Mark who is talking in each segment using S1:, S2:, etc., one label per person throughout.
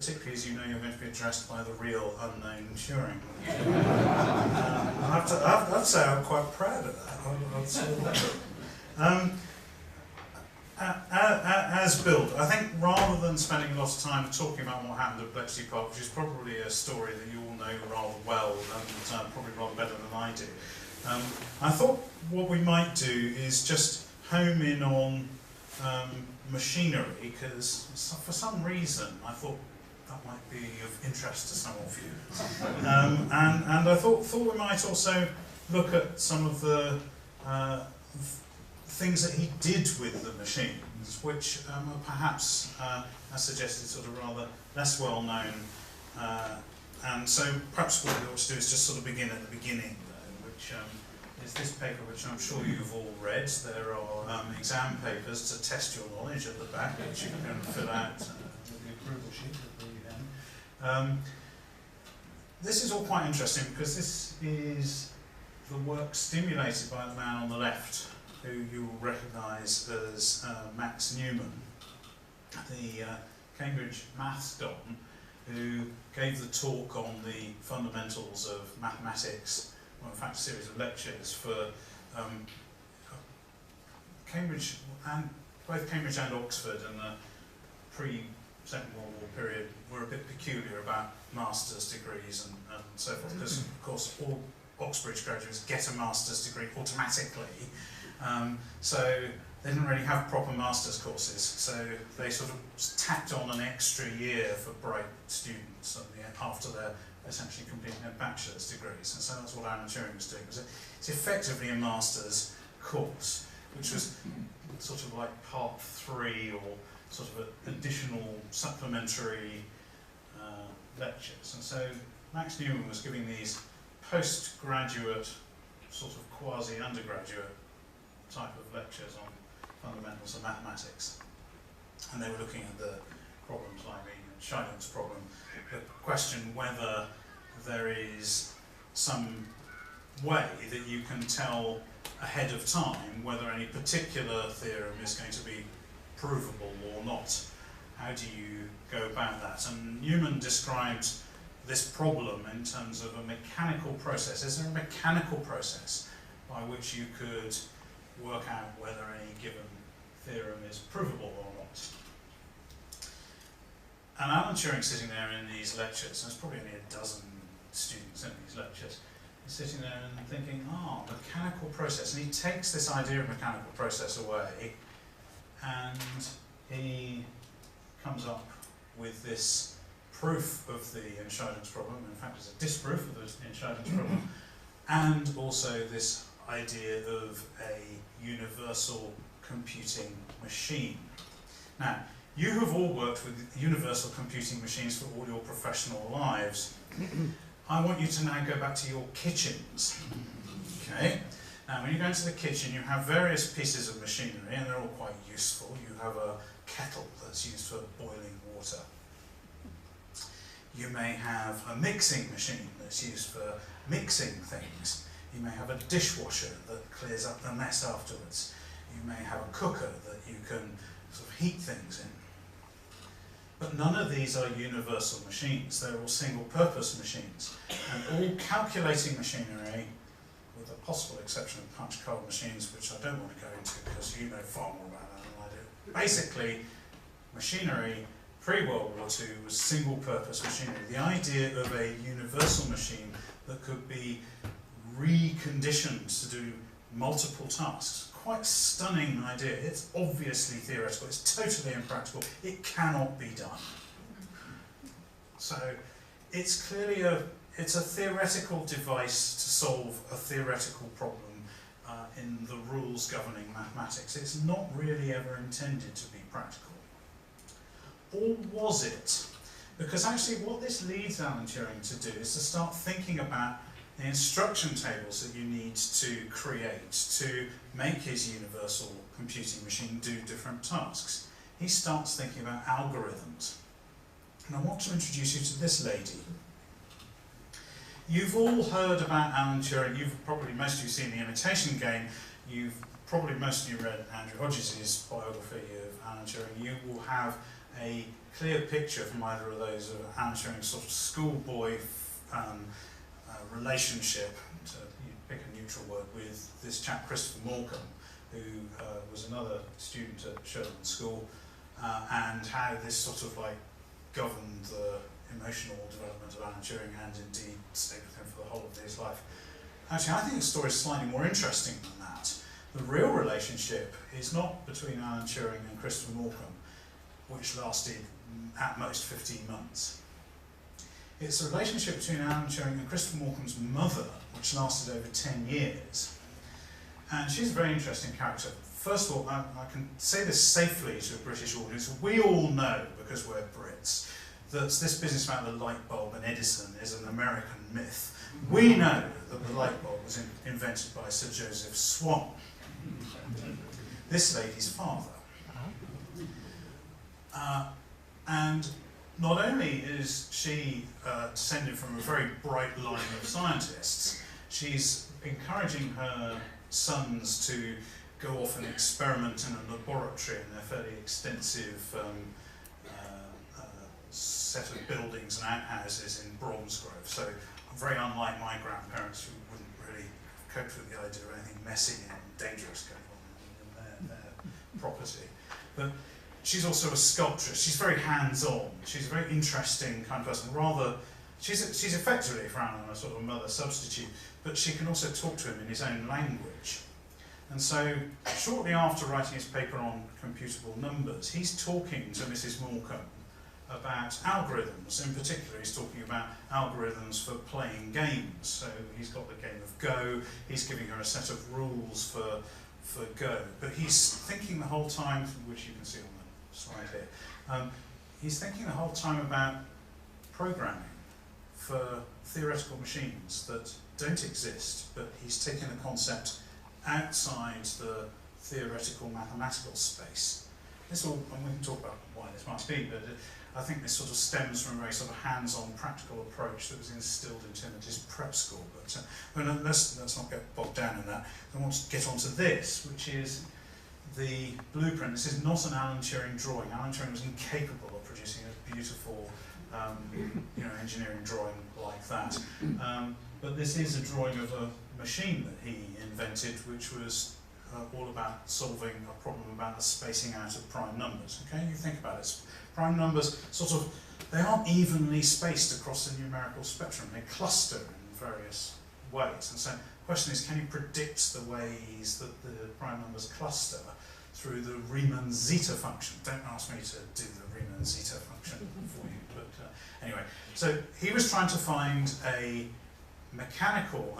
S1: particularly as you know you're going to be addressed by the real unknown Turing. I have to say I'm quite proud of that. As built, I think rather than spending a lot of time talking about what happened at Bletchley Park, which is probably a story that you all know rather well and probably rather better than I do, I thought what we might do is just home in on machinery, because for some reason I thought that might be of interest to some of you. And I thought we might also look at some of the things that he did with the machines, which are perhaps, as suggested, sort of rather less well known. And so perhaps what we ought to do is just sort of begin at the beginning, though, which is this paper, which I'm sure you've all read. There are exam papers to test your knowledge at the back, which you can fill out with the approval sheet at the end. This is all quite interesting because this is the work stimulated by the man on the left, who you will recognise as Max Newman, the Cambridge maths don, who gave the talk on the fundamentals of mathematics, well, in fact a series of lectures for Cambridge, and both Cambridge and Oxford in the pre-Second World War period were a bit peculiar about master's degrees and so forth, because of course all Oxbridge graduates get a master's degree automatically. So they didn't really have proper master's courses, so they sort of tacked on an extra year for bright students after they're essentially completing their bachelor's degrees. And so that's what Alan Turing was doing. It's effectively a master's course, which was sort of like part 3 or sort of additional supplementary lectures. And so Max Newman was giving these postgraduate, sort of quasi-undergraduate type of lectures on fundamentals of mathematics. And they were looking at the problems like the Scheidung's problem, the question whether there is some way that you can tell ahead of time whether any particular theorem is going to be provable or not. How do you go about that? And Newman described this problem in terms of a mechanical process. Is there a mechanical process by which you could work out whether any given theorem is provable or not? And Alan Turing sitting there in these lectures, there's probably only a dozen students in these lectures, is sitting there and thinking, mechanical process. And he takes this idea of mechanical process away and he comes up with this proof of the Scheidung's problem. In fact, it's a disproof of the Scheidung's problem, and also this idea of a universal computing machine. Now, you have all worked with universal computing machines for all your professional lives. I want you to now go back to your kitchens. Okay? Now, when you go into the kitchen, you have various pieces of machinery, and they're all quite useful. You have a kettle that's used for boiling water. You may have a mixing machine that's used for mixing things. You may have a dishwasher that clears up the mess afterwards. You may have a cooker that you can sort of heat things in. But none of these are universal machines. They're all single-purpose machines. And all calculating machinery, with the possible exception of punch card machines, which I don't want to go into because you know far more about that than I do. Basically, machinery pre-World War II was single-purpose machinery. The idea of a universal machine that could be reconditioned to do multiple tasks, quite a stunning idea. It's obviously theoretical, it's totally impractical, it cannot be done. So it's clearly a theoretical device to solve a theoretical problem in the rules governing mathematics. It's not really ever intended to be practical. Or was it? Because actually what this leads Alan Turing to do is to start thinking about the instruction tables that you need to create to make his universal computing machine do different tasks. He starts thinking about algorithms. And I want to introduce you to this lady. You've all heard about Alan Turing. Most of you seen The Imitation Game. Most of you read Andrew Hodges' biography of Alan Turing. You will have a clear picture from either of those of Alan Turing's sort of schoolboy relationship, to pick a neutral word, with this chap Christopher Morcom, who was another student at Sherman School, and how this sort of like governed the emotional development of Alan Turing and indeed stayed with him for the whole of his life. Actually, I think the story is slightly more interesting than that. The real relationship is not between Alan Turing and Christopher Morcom, which lasted at most 15 months. It's a relationship between Alan Turing and Christopher Morcom's mother, which lasted over 10 years. And she's a very interesting character. First of all, I can say this safely to a British audience. We all know, because we're Brits, that this business about the light bulb and Edison is an American myth. We know that the light bulb was invented by Sir Joseph Swan, this lady's father. And not only is she descended from a very bright line of scientists, she's encouraging her sons to go off and experiment in a laboratory in their fairly extensive set of buildings and outhouses in Bromsgrove. So very unlike my grandparents, who wouldn't really cope with the idea of anything messy and dangerous going on in their property. But she's also a sculptress. She's very hands-on. She's a very interesting kind of person. Rather, she's effectively, for Alan, a sort of mother substitute, but she can also talk to him in his own language. And so, shortly after writing his paper on computable numbers, he's talking to Mrs. Morcom about algorithms. In particular, he's talking about algorithms for playing games. So he's got the game of Go, he's giving her a set of rules for Go. But he's thinking the whole time, which you can see on the slide here, he's thinking the whole time about programming for theoretical machines that don't exist, but he's taking the concept outside the theoretical mathematical space. This all, and we can talk about why this might be, but I think this sort of stems from a very sort of hands-on practical approach that was instilled into him at his prep school. But let's not get bogged down in that. I want to get onto this, which is the blueprint. This is not an Alan Turing drawing. Alan Turing was incapable of producing a beautiful engineering drawing like that. But this is a drawing of a machine that he invented, which was all about solving a problem about the spacing out of prime numbers. Okay, you think about it. Prime numbers they aren't evenly spaced across the numerical spectrum. They cluster in various ways. And so the question is, can you predict the ways that the prime numbers cluster through the Riemann zeta function? Don't ask me to do the Riemann zeta function for you. But anyway, so he was trying to find a mechanical,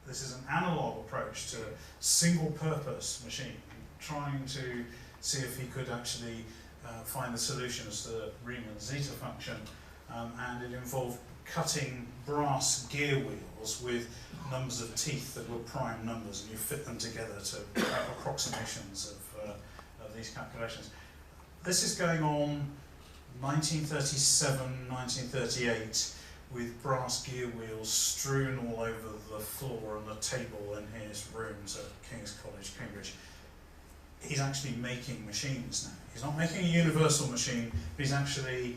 S1: this is an analog approach to single-purpose machine, trying to see if he could actually find the solutions to the Riemann zeta function, and it involved cutting brass gear wheels with numbers of teeth that were prime numbers, and you fit them together to have approximations of these calculations. This is going on 1937, 1938, with brass gear wheels strewn all over the floor and the table in his rooms at King's College, Cambridge. He's actually making machines now. He's not making a universal machine, but he's actually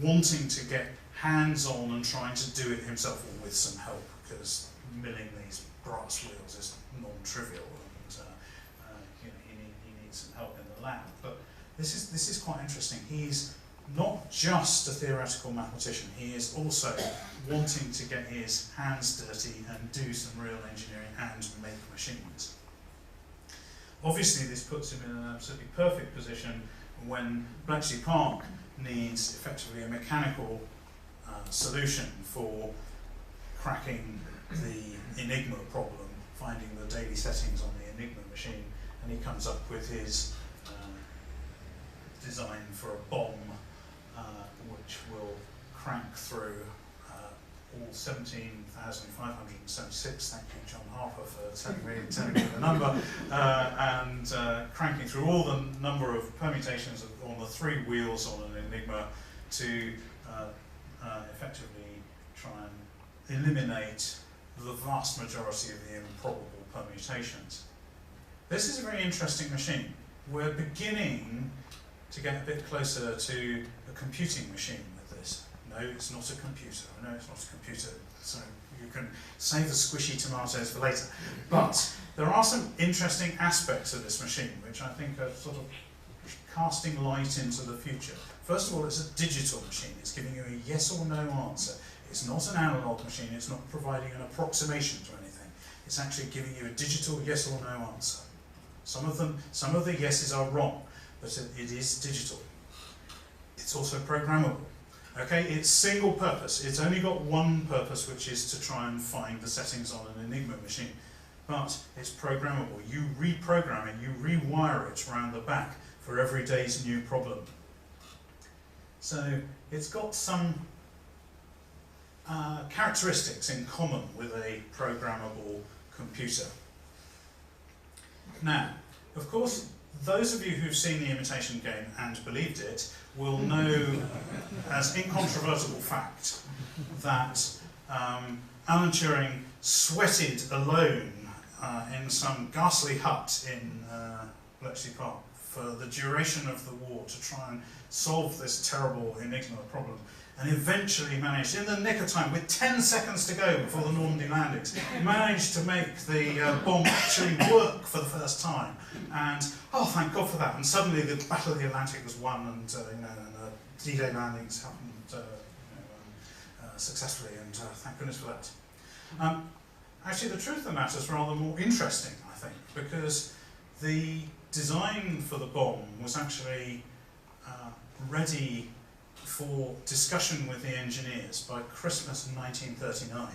S1: wanting to get hands-on and trying to do it himself, or with some help, because milling these brass wheels is non-trivial, and he needs some help in the lab. But this is quite interesting. He's not just a theoretical mathematician, he is also wanting to get his hands dirty and do some real engineering and make machines. Obviously this puts him in an absolutely perfect position when Bletchley Park needs effectively a mechanical solution for cracking the Enigma problem, finding the daily settings on the Enigma machine, and he comes up with his design for a bomb which will crank through all 17,576, thank you John Harper for telling me the number, and cranking through all the number of permutations on the three wheels on an Enigma to effectively try and eliminate the vast majority of the improbable permutations. This is a very interesting machine. we're beginning to get a bit closer to a computing machine with this. No, it's not a computer. No, it's not a computer. So you can save the squishy tomatoes for later. But there are some interesting aspects of this machine which I think are sort of casting light into the future. First of all, it's a digital machine. It's giving you a yes or no answer. It's not an analog machine. It's not providing an approximation to anything. It's actually giving you a digital yes or no answer. Some of the yeses are wrong, but it is digital. It's also programmable. Okay, it's single purpose. It's only got one purpose, which is to try and find the settings on an Enigma machine. But it's programmable. You reprogram it, you rewire it around the back for every day's new problem. So it's got some characteristics in common with a programmable computer. Now, of course, those of you who've seen The Imitation Game and believed it will know as incontrovertible fact that Alan Turing sweated alone in some ghastly hut in Bletchley Park for the duration of the war to try and solve this terrible Enigma problem, and eventually managed, in the nick of time, with 10 seconds to go before the Normandy landings, managed to make the bomb actually work for the first time. And, oh, thank God for that. And suddenly the Battle of the Atlantic was won, and D-Day landings happened successfully, and thank goodness for that. Actually, the truth of the matter is rather more interesting, I think, because the design for the bomb was actually ready for discussion with the engineers by Christmas 1939.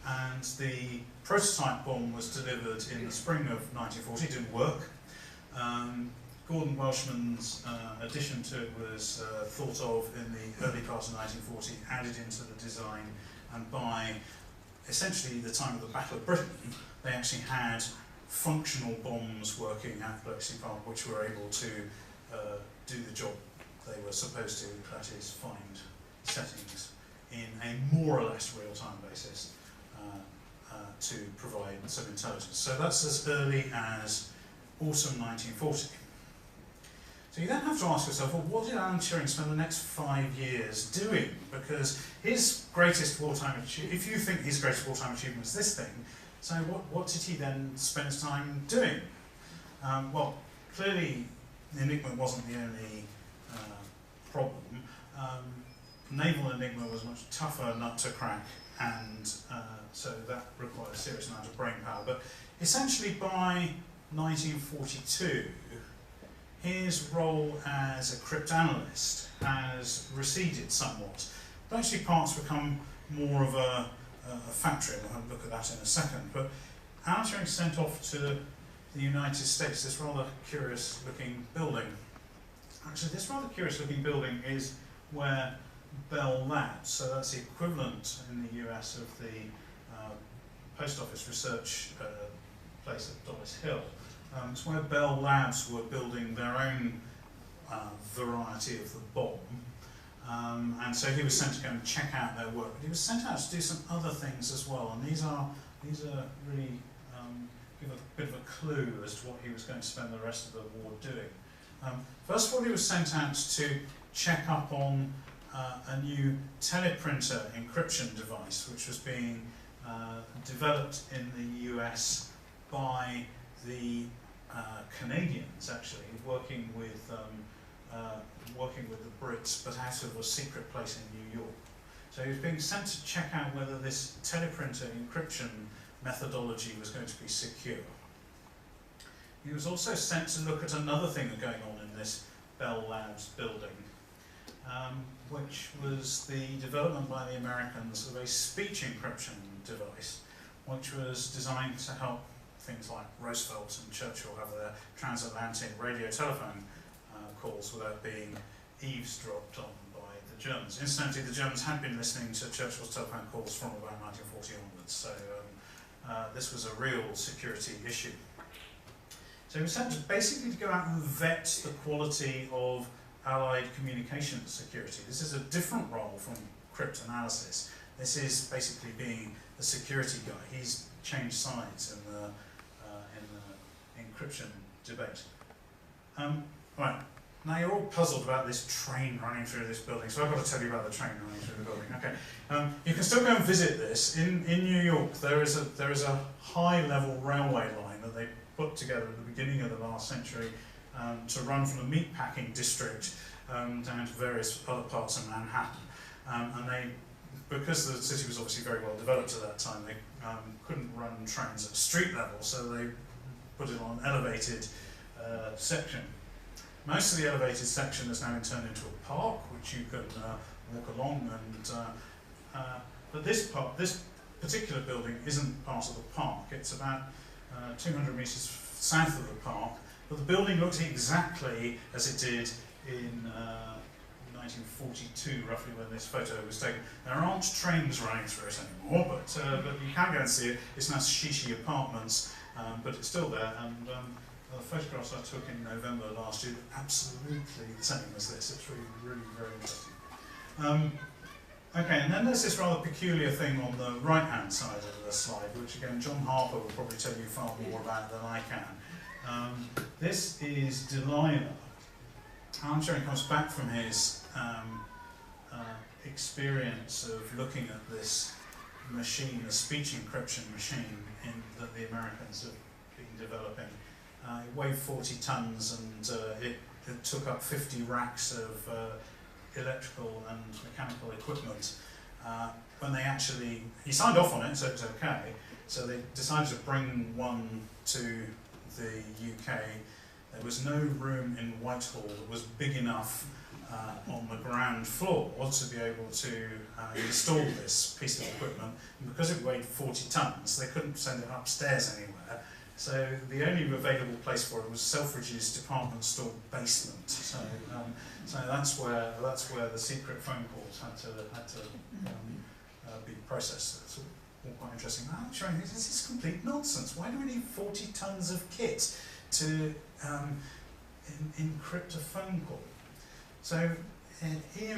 S1: And the prototype bomb was delivered in the spring of 1940. It didn't work. Gordon Welshman's addition to it was thought of in the early part of 1940, added into the design, and by essentially the time of the Battle of Britain, they actually had functional bombs working at Bletchley Park which were able to do the job they were supposed to, that is, find settings in a more or less real-time basis to provide some intelligence. So that's as early as autumn 1940. So you then have to ask yourself, well, what did Alan Turing spend the next 5 years doing? Because his greatest wartime achievement, if you think his greatest wartime achievement was this thing, so what did he then spend his time doing? Well, clearly the Enigma wasn't the only problem. Naval Enigma was a much tougher nut to crack, and so that required a serious amount of brain power. But essentially by 1942, his role as a cryptanalyst has receded somewhat. Bletchley Park's become more of a factory, and we'll have a look at that in a second. But Alan Turing sent off to the United States this rather curious looking building. Actually, this rather curious looking building is where Bell Labs, so that's the equivalent in the US of the Post Office research place at Dollis Hill. It's where Bell Labs were building their own variety of the bomb. And so he was sent to go and check out their work. But he was sent out to do some other things as well, and these are really give a bit of a clue as to what he was going to spend the rest of the war doing. First of all, he was sent out to check up on a new teleprinter encryption device, which was being developed in the US by the Canadians, actually, working with the Brits, but out of a secret place in New York. So he was being sent to check out whether this teleprinter encryption methodology was going to be secure. He was also sent to look at another thing going on in this Bell Labs building, which was the development by the Americans of a speech encryption device, which was designed to help things like Roosevelt and Churchill have their transatlantic radio telephone calls without being eavesdropped on by the Germans. Incidentally, the Germans had been listening to Churchill's telephone calls from about 1940 onwards, so this was a real security issue. So he was sent basically to go out and vet the quality of Allied communication security. This is a different role from cryptanalysis. This is basically being a security guy. He's changed sides in encryption debate. Right, now you're all puzzled about this train running through this building, so I've got to tell you about the train running through the building. Okay, you can still go and visit this. In New York, there is a high-level railway line that they put together at the beginning of the last century to run from the meatpacking district down to various other parts of Manhattan. And they, because the city was obviously very well developed at that time, they couldn't run trains at street level, so they put it on an elevated section. Most of the elevated section has now been turned into a park, which you can walk along, and but this particular building isn't part of the park. It's about 200 metres south of the park, but the building looks exactly as it did in 1942, roughly, when this photo was taken. There aren't trains running through it anymore, but you can go and see it. It's now Shishi Apartments, but it's still there, and the photographs I took in November last year are absolutely the same as this. It's really, really very interesting. Okay, and then there's this rather peculiar thing on the right-hand side of the slide, which again John Harper will probably tell you far more about than I can. This is Delilah. Alan Turing comes back from his experience of looking at this machine, the speech encryption machine that the Americans have been developing. It weighed 40 tons, and it took up 50 racks of electrical and mechanical equipment. When he signed off on it, so it was okay, so they decided to bring one to the UK. There was no room in Whitehall that was big enough on the ground floor to be able to install this piece of equipment, and because it weighed 40 tons, they couldn't send it upstairs anywhere. So the only available place for it was Selfridge's department store basement. So that's where the secret phone calls had to be processed. It's all quite interesting. I'm showing this is complete nonsense. Why do we need 40 tons of kit to encrypt a phone call? So he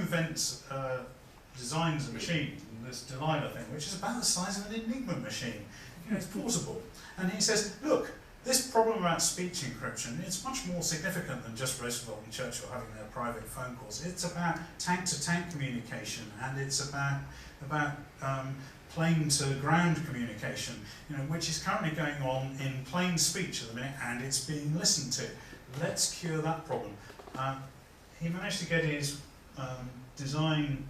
S1: designs a machine, this Delilah thing, which is about the size of an Enigma machine. You know, it's portable. And he says, look, this problem about speech encryption, it's much more significant than just Roosevelt and Churchill having their private phone calls. It's about tank-to-tank communication, and it's about plane-to-ground communication, you know, which is currently going on in plain speech at the minute, and it's being listened to. Let's cure that problem. He managed to get his design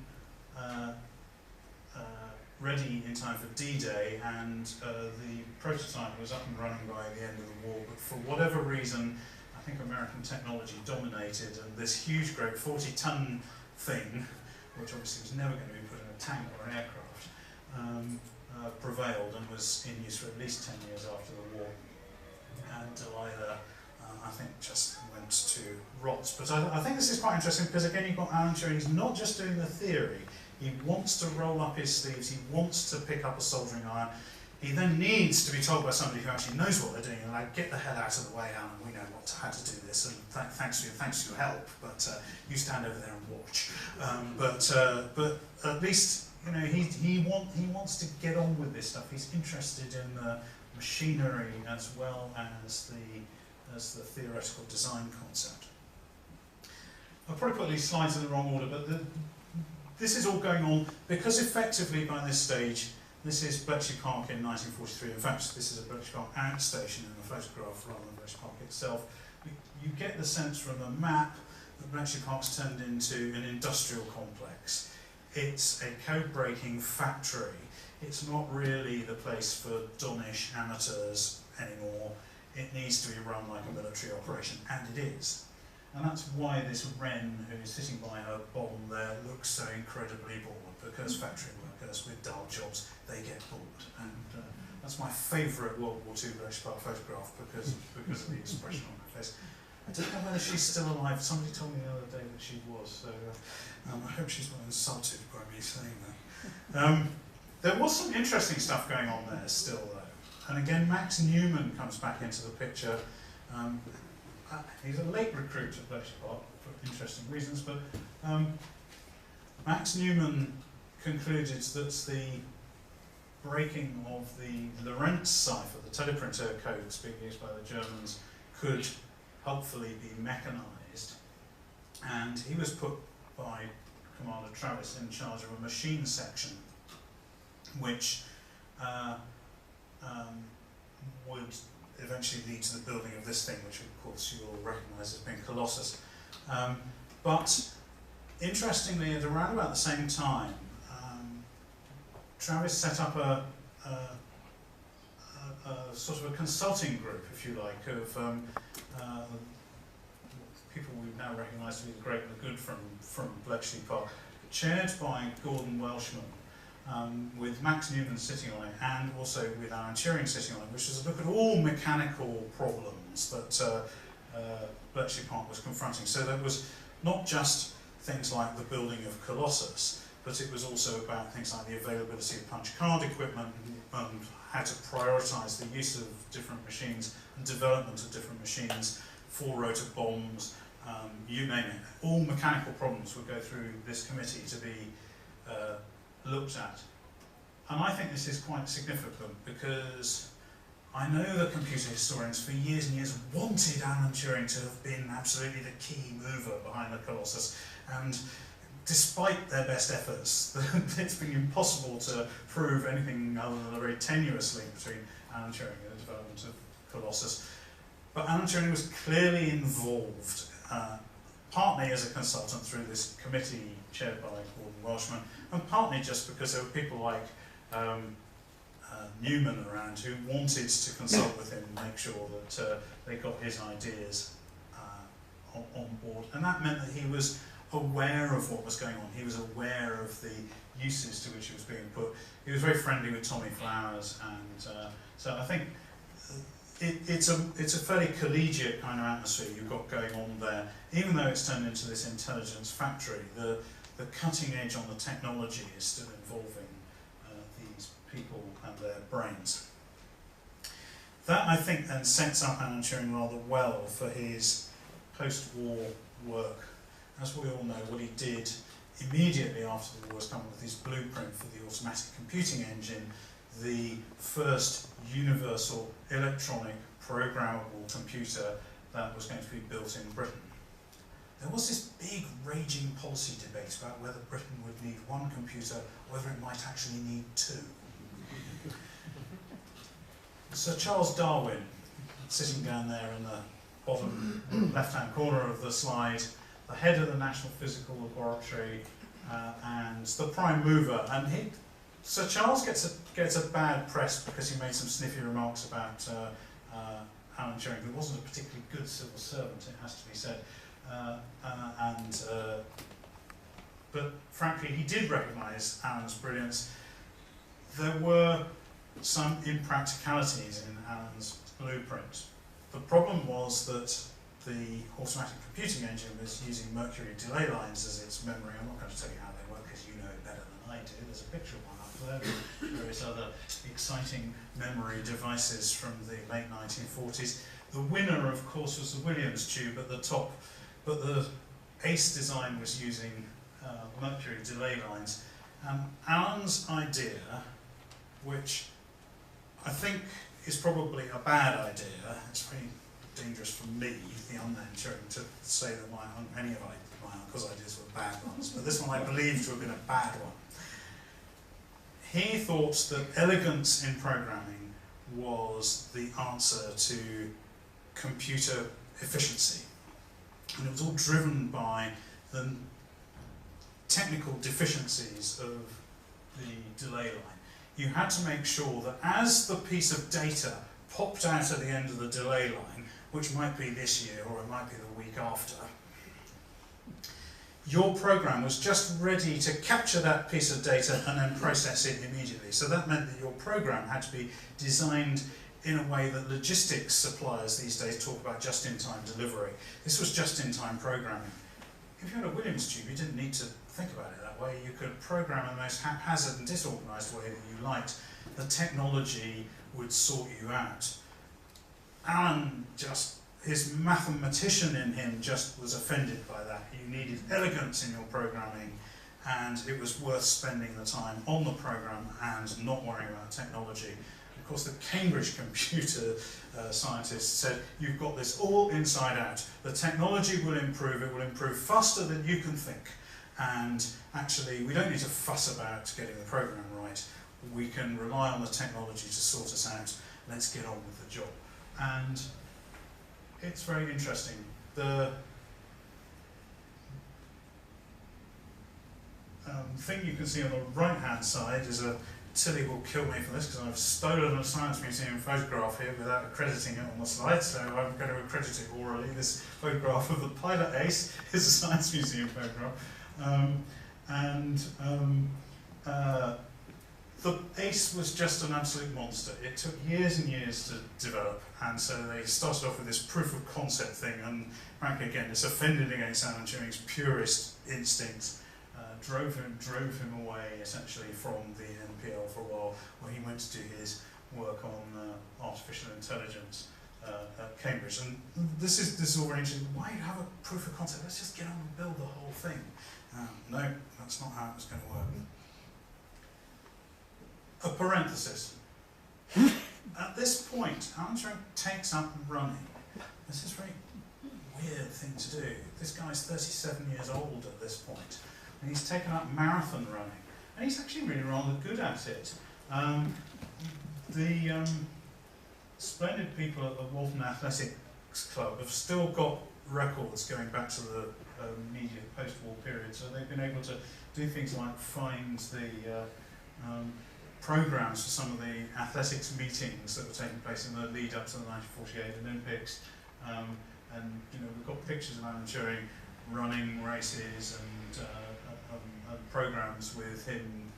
S1: ready in time for D-Day, and the prototype was up and running by the end of the war, but for whatever reason, I think American technology dominated, and this huge, great 40-ton thing, which obviously was never going to be put in a tank or an aircraft, prevailed and was in use for at least 10 years after the war. And Delilah, I think, just went to rot. But I think this is quite interesting because, again, you've got Alan Turing. He's not just doing the theory. He wants to roll up his sleeves. He wants to pick up a soldering iron. He then needs to be told by somebody who actually knows what they're doing, and like, get the hell out of the way, Alan. We know how to do this, and thanks for your help. But you stand over there and watch. But at least, you know, he wants to get on with this stuff. He's interested in the machinery as well as the theoretical design concept. I'll probably put these slides in the wrong order, but this is all going on because effectively by this stage, this is Bletchley Park in 1943. In fact, this is a Bletchley Park outstation in the photograph rather than Bletchley Park itself. You get the sense from the map that Bletchley Park's turned into an industrial complex. It's a code-breaking factory. It's not really the place for Donish amateurs anymore. It needs to be run like a military operation, and it is. And that's why this wren who is sitting by her bomb there looks so incredibly bored, because factory workers with dull jobs, they get bored. And that's my favourite World War II Bletchley Park photograph because of the expression on her face. I don't know whether she's still alive. Somebody told me the other day that she was, so I hope she's not insulted by me saying that. There was some interesting stuff going on there still, though. And again, Max Newman comes back into the picture. He's a late recruit at Bletchley Park for interesting reasons, but Max Newman concluded that the breaking of the Lorentz cipher, the teleprinter code that's being used by the Germans, could hopefully be mechanised, and he was put by Commander Travis in charge of a machine section, which would eventually lead to the building of this thing, which of course you all recognise as being Colossus. But interestingly, at around about the same time, Travis set up a sort of a consulting group, if you like, of people we now recognise to be the great and the good from Bletchley Park, chaired by Gordon Welshman, with Max Newman sitting on it, and also with Alan Turing sitting on it, which is a look at all mechanical problems that Bletchley Park was confronting. So there was not just things like the building of Colossus, but it was also about things like the availability of punch card equipment and how to prioritise the use of different machines and development of different machines, four-rotor bombs, you name it. All mechanical problems would go through this committee to be looked at. And I think this is quite significant because I know that computer historians for years and years wanted Alan Turing to have been absolutely the key mover behind the Colossus, and despite their best efforts, it's been impossible to prove anything other than a very tenuous link between Alan Turing and the development of Colossus. But Alan Turing was clearly involved, partly as a consultant through this committee chaired by Gordon Welshman, and partly just because there were people like Newman around who wanted to consult with him and make sure that they got his ideas on board. And that meant that he was aware of what was going on. He was aware of the uses to which it was being put. He was very friendly with Tommy Flowers, and so I think it's a fairly collegiate kind of atmosphere you've got going on there. Even though it's turned into this intelligence factory, the cutting edge on the technology is still involving these people and their brains. That, I think, then sets up Alan Turing rather well for his post-war work. As we all know, what he did immediately after the war was come up with his blueprint for the automatic computing engine, the first universal electronic programmable computer that was going to be built in Britain. There was this big raging policy debate about whether Britain would need one computer or whether it might actually need two. Sir Charles Darwin, sitting down there in the bottom left-hand corner of the slide, the head of the National Physical Laboratory and the prime mover, and Sir Charles gets a bad press because he made some sniffy remarks about Alan Turing, who wasn't a particularly good civil servant, it has to be said. But frankly, he did recognise Alan's brilliance. There were some impracticalities in Alan's blueprint. The problem was that the automatic computing engine was using mercury delay lines as its memory. I'm not going to tell you how they work because you know it better than I do. There's a picture of one up there, various other exciting memory devices from the late 1940s. The winner, of course, was the Williams tube at the top, but the ACE design was using mercury delay lines. Alan's idea, which I think is probably a bad idea, it's very dangerous for me, the unnamed Turing, to say that any of my uncle's ideas were bad ones, but this one I believe to have been a bad one. He thought that elegance in programming was the answer to computer efficiency, and it was all driven by the technical deficiencies of the delay line. You had to make sure that as the piece of data popped out at the end of the delay line, which might be this year or it might be the week after, your program was just ready to capture that piece of data and then process it immediately. So that meant that your program had to be designed in a way that logistics suppliers these days talk about just-in-time delivery. This was just-in-time programming. If you had a Williams tube, you didn't need to think about it that way. You could program in the most haphazard and disorganised way that you liked. The technology would sort you out. Alan his mathematician in him just was offended by that. You needed elegance in your programming, and it was worth spending the time on the program and not worrying about technology. of course, the Cambridge computer scientists said, you've got this all inside out. The technology will improve faster than you can think. And actually, we don't need to fuss about getting the program right. We can rely on the technology to sort us out. Let's get on with the job. And it's very interesting. The thing you can see on the right-hand side is Tilly will kill me for this because I've stolen a Science Museum photograph here without accrediting it on the slide, so I'm going to accredit it orally. This photograph of the pilot Ace is a Science Museum photograph. The Ace was just an absolute monster. It took years and years to develop, and so they started off with this proof of concept thing, and frankly, again, this offended against Alan Turing's purest instincts, drove him away essentially from the NPL for a while, where he went to do his work on artificial intelligence at Cambridge. And this is all very interesting. Why have a proof of concept? Let's just get on and build the whole thing. No, that's not how it was going to work. A parenthesis. At this point, Alan Turing takes up running. This is a very weird thing to do. This guy's 37 years old at this point, and he's taken up marathon running. And he's actually really rather good at it. The splendid people at the Walton Athletics Club have still got records going back to the immediate post-war period, so they've been able to do things like find the programs for some of the athletics meetings that were taking place in the lead up to the 1948 Olympics. And you know, we've got pictures of Alan Turing running races and programs with him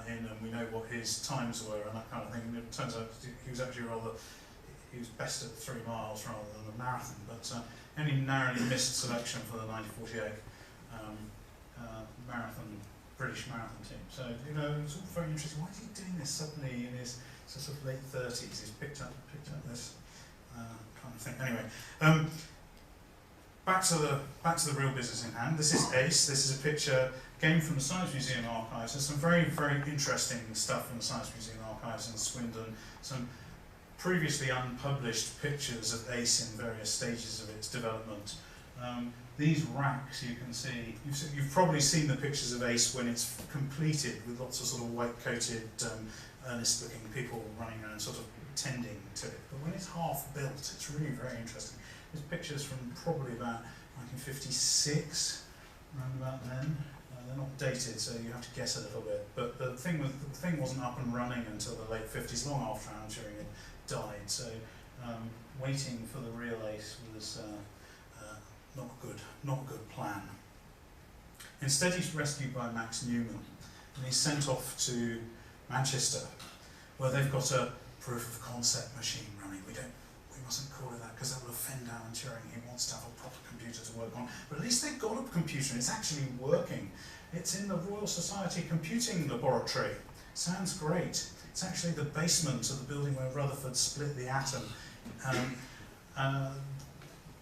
S1: in, and we know what his times were and that kind of thing. And it turns out he was actually he was best at 3 miles rather than the marathon, but only narrowly missed selection for the 1948 British marathon team. So, you know, it's all very interesting. Why is he doing this suddenly in his sort of late 30s? He's picked up this kind of thing. Anyway, back to the real business in hand. This is Ace. This is a picture again from the Science Museum archives. There's some very, very interesting stuff from the Science Museum archives in Swindon. Some previously unpublished pictures of Ace in various stages of its development. These racks you can see, you've probably seen the pictures of Ace when it's completed with lots of sort of white-coated, earnest-looking people running around sort of tending to it. But when it's half built, it's really very interesting. There's pictures from probably about 1956, around about then. They're not dated, so you have to guess a little bit. But the thing wasn't up and running until the late 50s, long after Alan Turing had died. So waiting for the real Ace was not a good plan. Instead, he's rescued by Max Newman, and he's sent off to Manchester, where they've got a proof of concept machine running. We mustn't call it that because that will offend Alan Turing. He wants to have a proper computer to work on. But at least they've got a computer and it's actually working. It's in the Royal Society Computing Laboratory. Sounds great. It's actually the basement of the building where Rutherford split the atom.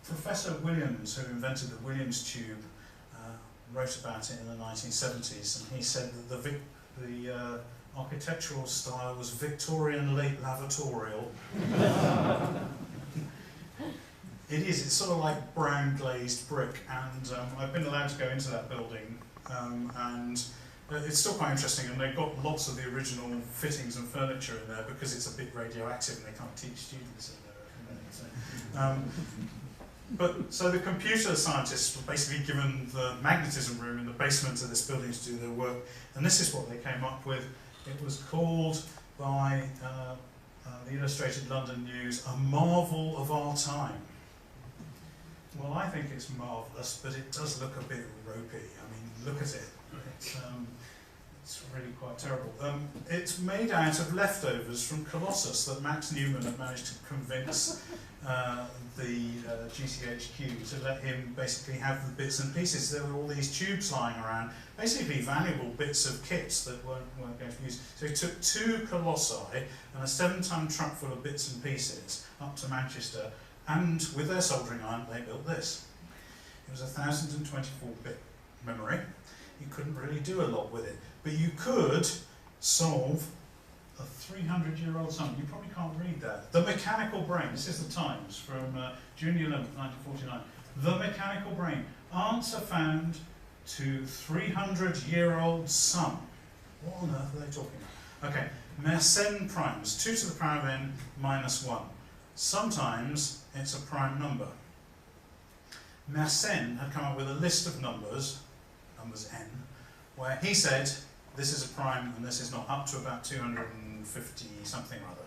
S1: Professor Williams, who invented the Williams tube, wrote about it in the 1970s, and he said that the architectural style was Victorian late lavatorial. It's sort of like brown glazed brick, and I've been allowed to go into that building, and it's still quite interesting, and they've got lots of the original fittings and furniture in there because it's a bit radioactive and they can't teach students in there. So the computer scientists were basically given the magnetism room in the basement of this building to do their work, and this is what they came up with. It was called by the Illustrated London News a marvel of our time. Well, I think it's marvellous, but it does look a bit ropey. I mean, look at it. It's really quite terrible. It's made out of leftovers from Colossus that Max Newman had managed to convince the GCHQ to let him basically have the bits and pieces. There were all these tubes lying around, basically valuable bits of kits that weren't going to be used. So he took 2 Colossi and a 7-ton truck full of bits and pieces up to Manchester, and with their soldering iron, they built this. It was a 1024-bit memory. You couldn't really do a lot with it, but you could solve a 300-year-old sum. You probably can't read that. The Mechanical Brain. This is the Times from June 11th, 1949. The Mechanical Brain. Answer found to 300-year-old sum. What on earth are they talking about? Okay, Mersenne primes, 2 to the power of n minus 1. Sometimes it's a prime number. Mersenne had come up with a list of numbers n, where he said this is a prime and this is not, up to about 250 something or other.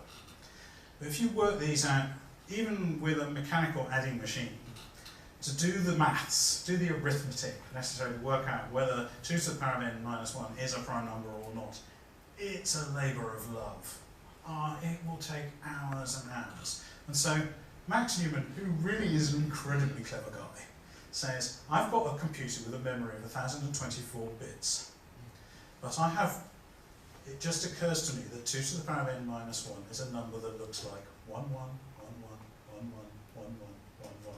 S1: But if you work these out, even with a mechanical adding machine, to do the maths, do the arithmetic necessary to work out whether 2 to the power of n minus 1 is a prime number or not, it's a labour of love. It will take hours and hours. And so Max Newman, who really is an incredibly clever guy, says, I've got a computer with a memory of 1024 bits, but it just occurs to me that 2 to the power of n minus 1 is a number that looks like 1, 1, 1, 1, 1, 1, 1, 1, 1, 1.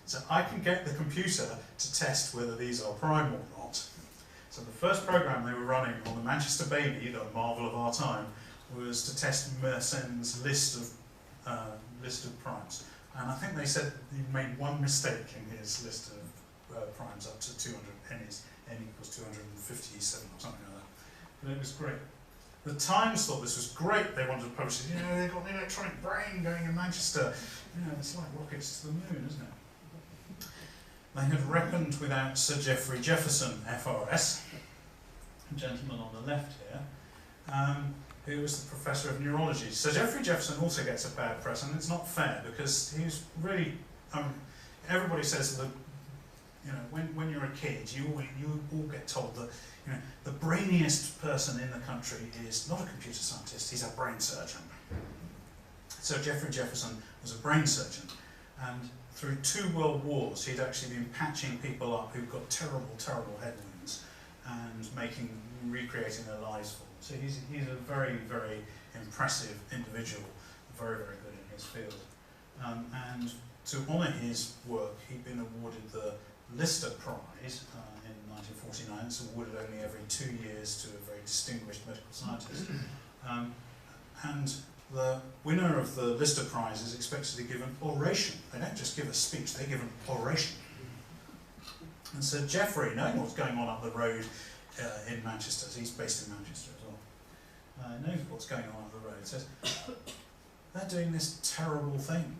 S1: So I can get the computer to test whether these are prime or not. So the first program they were running on the Manchester Baby, the marvel of our time, was to test Mersenne's list of primes. And I think they said he made one mistake in his list of primes up to 200, n equals 257 or something like that. But it was great. The Times thought this was great. They wanted to publish it. They've got an electronic brain going in Manchester. It's like rockets to the moon, isn't it? They had reckoned without Sir Geoffrey Jefferson, FRS, a gentleman on the left here, who was the professor of neurology. Sir Geoffrey Jefferson also gets a bad press, and it's not fair because he was really. Everybody says that when you're a kid, you all get told that the brainiest person in the country is not a computer scientist; he's a brain surgeon. Sir Geoffrey Jefferson was a brain surgeon, and through 2 world wars, he'd actually been patching people up who'd got terrible, terrible head wounds and recreating their lives for them. So he's a very, very impressive individual, very, very good in his field. And to honour his work, he'd been awarded the Lister Prize in 1949. It's awarded only every 2 years to a very distinguished medical scientist. And the winner of the Lister Prize is expected to give an oration. They don't just give a speech, they give an oration. And Sir Geoffrey, knowing what's going on up the road in Manchester, he's based in Manchester as well, knows what's going on up the road, says, they're doing this terrible thing.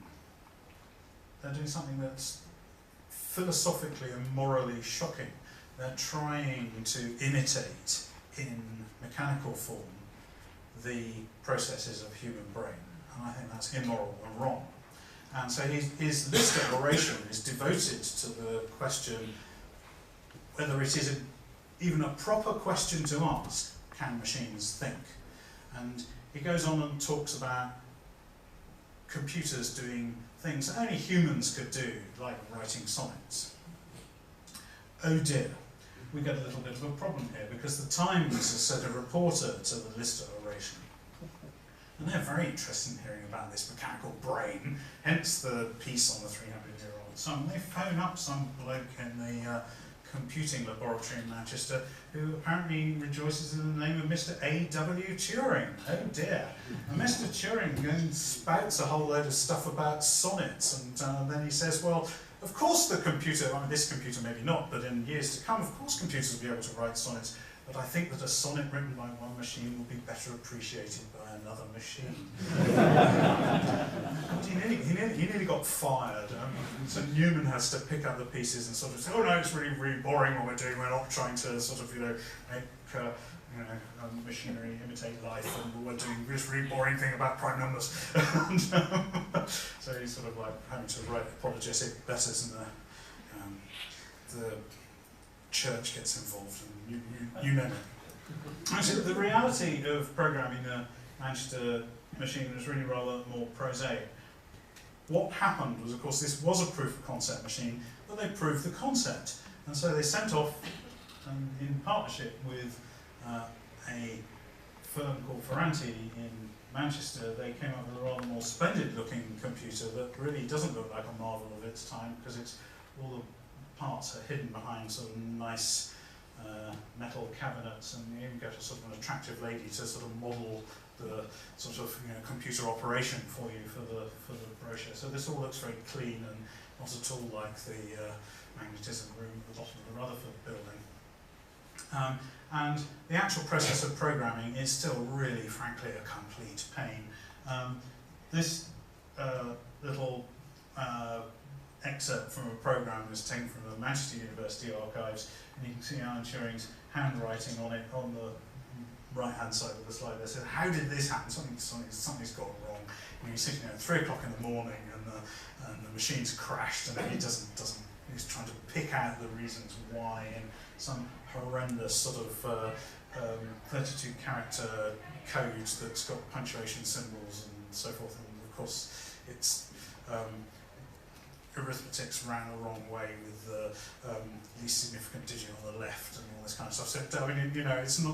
S1: They're doing something that's philosophically and morally shocking. They're trying to imitate in mechanical form the processes of human brain, and I think that's immoral and wrong. And so his Lister oration is devoted to the question whether it is even a proper question to ask, can machines think? And he goes on and talks about computers doing things that only humans could do, like writing sonnets. Oh dear, we get a little bit of a problem here, because the Times has sent a reporter to the Lister oration. And they're very interested in hearing about this mechanical brain, hence the piece on the 300-year-old son. They phone up some bloke in the computing laboratory in Manchester who apparently rejoices in the name of Mr. A.W. Turing. Oh dear. And Mr. Turing then spouts a whole load of stuff about sonnets, and then he says, well, of course the computer, this computer maybe not, but in years to come, of course computers will be able to write sonnets. But I think that a sonnet written by one machine will be better appreciated by another machine. he nearly got fired. So Newman has to pick up the pieces and sort of say, oh no, it's really, really boring what we're doing. We're not trying to sort of, make machinery imitate life, and we're doing this really boring thing about prime numbers. And, so he's sort of like having to write apologetic letters, and the church gets involved, and you know it. Actually, the reality of programming a Manchester machine was really rather more prosaic. What happened was, of course, this was a proof of concept machine, but they proved the concept. And so they sent off, in partnership with a firm called Ferranti in Manchester, they came up with a rather more splendid looking computer that really doesn't look like a marvel of its time, because all the parts are hidden behind sort of nice metal cabinets, and you even get a sort of an attractive lady to sort of model the sort of computer operation for you for the brochure. So this all looks very clean and not at all like the magnetism room at the bottom of the Rutherford building. And the actual process of programming is still really, frankly, a complete pain. This little excerpt from a program was taken from the Manchester University archives, and you can see Alan Turing's handwriting on it on the right-hand side of the slide. They said, "How did this happen? Something's gone wrong." And he's sitting there at 3 o'clock in the morning, and the machine's crashed, and he doesn't. He's trying to pick out the reasons why in some horrendous sort of 32-character code that's got punctuation symbols and so forth. And of course, it's arithmetic's ran the wrong way with the least significant digit on the left and all this kind of stuff. So I mean,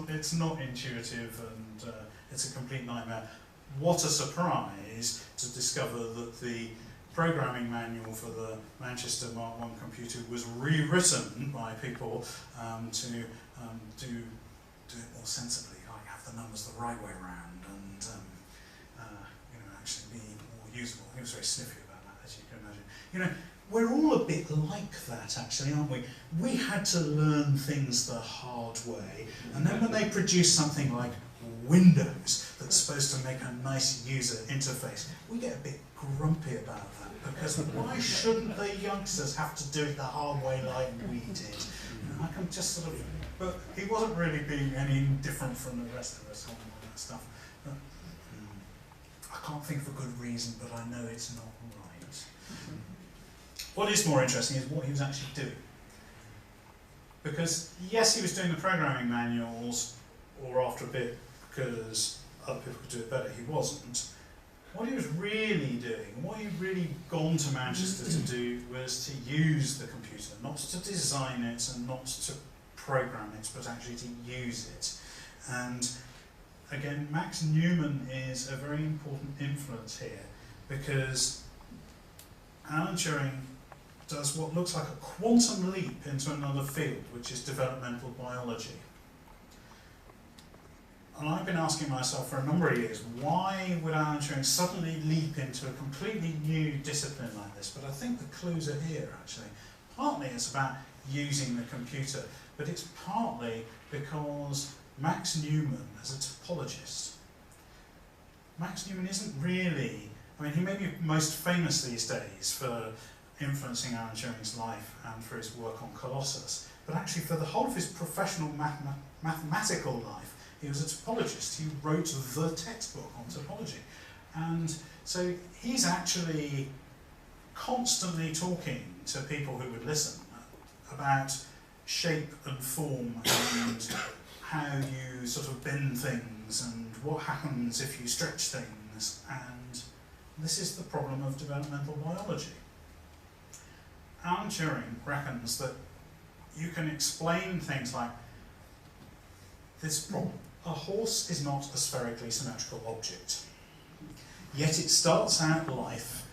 S1: it's not intuitive, and it's a complete nightmare. What a surprise to discover that the programming manual for the Manchester Mark I computer was rewritten by people to do it more sensibly, like have the numbers the right way around, and actually be more usable. He was very sniffy about that, as you can imagine. We're all a bit like that, actually, aren't we? We had to learn things the hard way, and then when they produce something like Windows that's supposed to make a nice user interface, we get a bit grumpy about that, because why shouldn't the youngsters have to do it the hard way like we did? I can just sort of, but he wasn't really being any different from the rest of us on all that stuff. But, I can't think of a good reason, but I know it's not right. What is more interesting is what he was actually doing. Because yes, he was doing the programming manuals, or after a bit, because other people could do it better, he wasn't. What he was really doing, what he'd really gone to Manchester to do, was to use the computer, not to design it and not to program it, but actually to use it. And again, Max Newman is a very important influence here, because Alan Turing does what looks like a quantum leap into another field, which is developmental biology. And I've been asking myself for a number of years, why would Alan Turing suddenly leap into a completely new discipline like this? But I think the clues are here, actually. Partly it's about using the computer, but it's partly because Max Newman, as a topologist, Max Newman isn't really, I mean, he may be most famous these days for influencing Alan Turing's life and for his work on Colossus, but actually for the whole of his professional mathematical life, he was a topologist. He wrote the textbook on topology. And so he's actually constantly talking to people who would listen about shape and form and how you sort of bend things and what happens if you stretch things. And this is the problem of developmental biology. Alan Turing reckons that you can explain things like this problem. A horse is not a spherically symmetrical object, yet it starts out life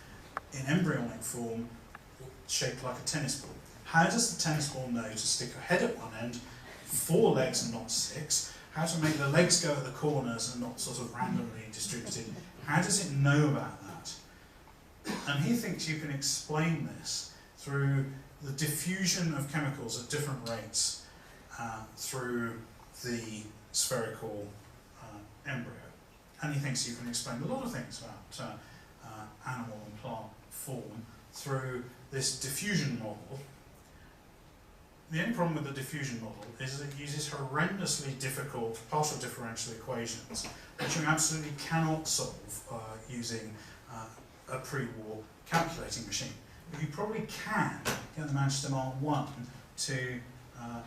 S1: in embryonic form, shaped like a tennis ball. How does the tennis ball know to stick a head at one end, 4 legs and not 6? How to make the legs go at the corners and not sort of randomly distributed? How does it know about that? And he thinks you can explain this through the diffusion of chemicals at different rates through the spherical embryo. And he thinks you can explain a lot of things about animal and plant form through this diffusion model. The only problem with the diffusion model is that it uses horrendously difficult partial differential equations, which you absolutely cannot solve using a pre-war calculating machine. But you probably can get the Manchester Mark I to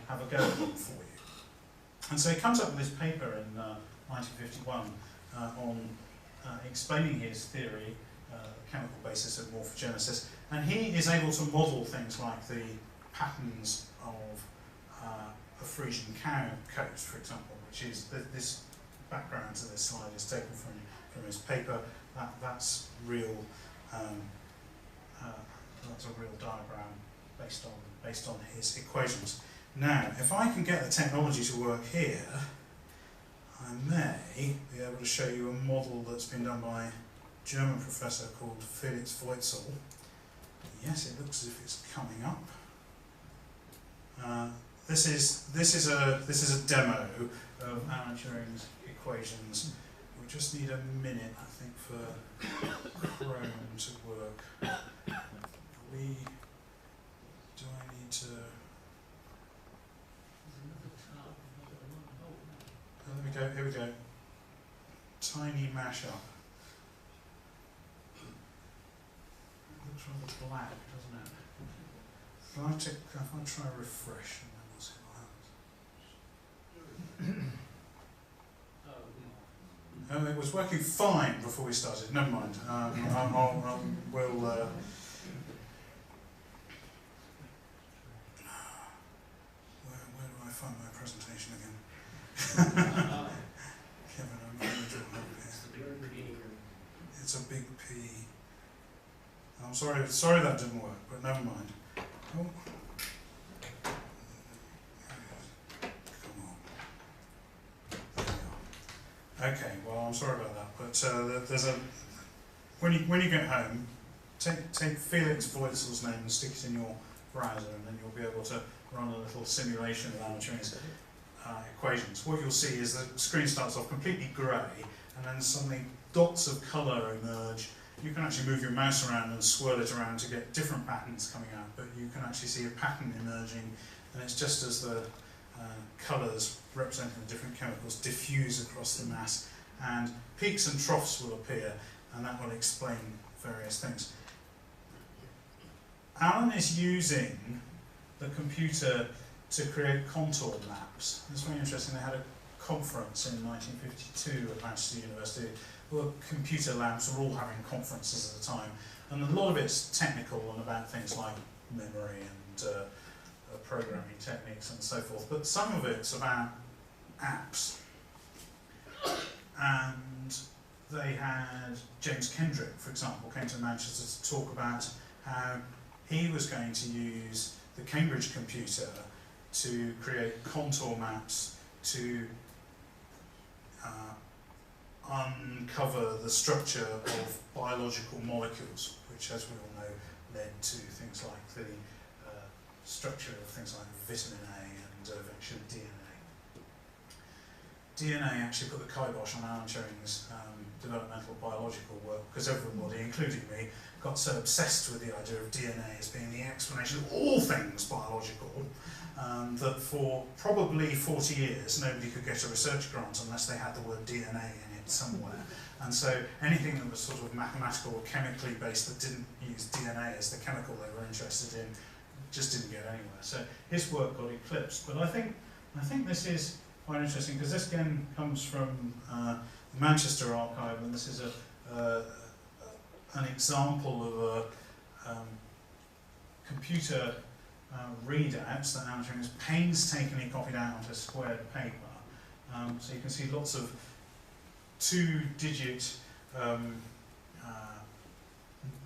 S1: have a go at them for you. And so he comes up with this paper in 1951 on explaining his theory, the chemical basis of morphogenesis, and he is able to model things like the patterns of a Frisian cow coat, for example, which is this background to this slide is taken from his paper. That's real. That's a real diagram based on his equations. Now, if I can get the technology to work here, I may be able to show you a model that's been done by a German professor called Felix Voitzel. Yes, it looks as if it's coming up. This is a demo of Alan Turing's equations. We just need a minute, I think, for Chrome to work. Do I need to? Let me go. Here we go. Tiny mashup. It looks rather black, doesn't it? If I try refresh, and then we'll see what happens. Oh, it was working fine before we started. Never mind. We'll. Where do I find my presentation again? Kevin, I'm going to draw up here. It's a big P. I'm sorry that didn't work, but never mind. Oh. Come on. There we are. Okay, well, I'm sorry about that, but there's a when you get home, take Felix Voitzel's name and stick it in your browser, and then you'll be able to run a little simulation of Alan Turing's equations. What you'll see is the screen starts off completely grey, and then suddenly dots of colour emerge. You can actually move your mouse around and swirl it around to get different patterns coming out, but you can actually see a pattern emerging, and it's just as the colours representing the different chemicals diffuse across the mass, and peaks and troughs will appear, and that will explain various things. Alan is using the computer to create contour maps. It's very interesting. They had a conference in 1952 at Manchester University. Well, computer labs were all having conferences at the time, and a lot of it's technical and about things like memory and programming techniques and so forth, but some of it's about apps. And they had James Kendrick, for example, came to Manchester to talk about how he was going to use the Cambridge computer to create contour maps to uncover the structure of biological molecules, which, as we all know, led to things like the structure of things like vitamin A and eventually DNA. DNA actually put the kibosh on Alan Turing's developmental biological work, because everybody, including me, got so obsessed with the idea of DNA as being the explanation of all things biological that for probably 40 years nobody could get a research grant unless they had the word DNA in it somewhere. And so anything that was sort of mathematical or chemically based that didn't use DNA as the chemical they were interested in just didn't get anywhere. So his work got eclipsed. But I think this is quite interesting, because this again comes from the Manchester archive, and this is an example of a computer readouts that Alan Turing has painstakingly copied out onto squared paper. So you can see lots of two-digit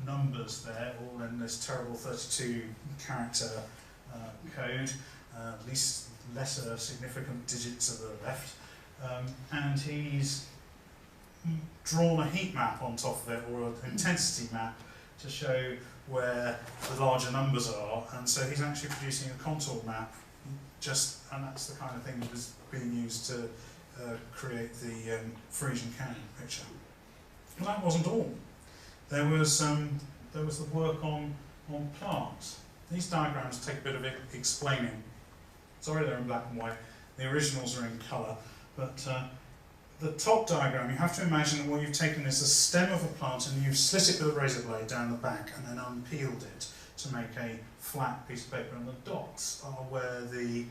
S1: numbers there, all in this terrible 32-character code, at least lesser significant digits at the left, and he's drawn a heat map on top of it, or an intensity map, to show where the larger numbers are, and so he's actually producing a contour map, and that's the kind of thing that was being used to create the Frisian canyon picture. Well, that wasn't all. There was the work on plants. These diagrams take a bit of explaining. Sorry, they're in black and white. The originals are in colour, but the top diagram, you have to imagine that what you've taken is the stem of a plant and you've slit it with a razor blade down the back and then unpeeled it to make a flat piece of paper, and the dots are where the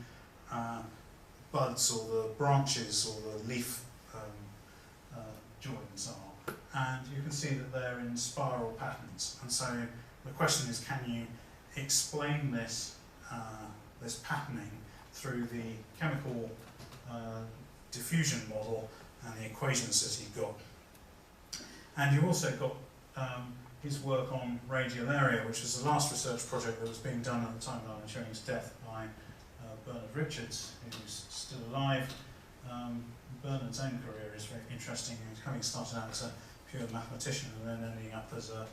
S1: buds or the branches or the leaf joins are, and you can see that they're in spiral patterns. And so the question is, can you explain this this patterning through the chemical diffusion model and the equations that he got? And you also got his work on radial area, which was the last research project that was being done at the time of Alan Turing's death by Bernard Richards, who's still alive. Bernard's own career is very interesting. Having started out as a pure mathematician and then ending up as a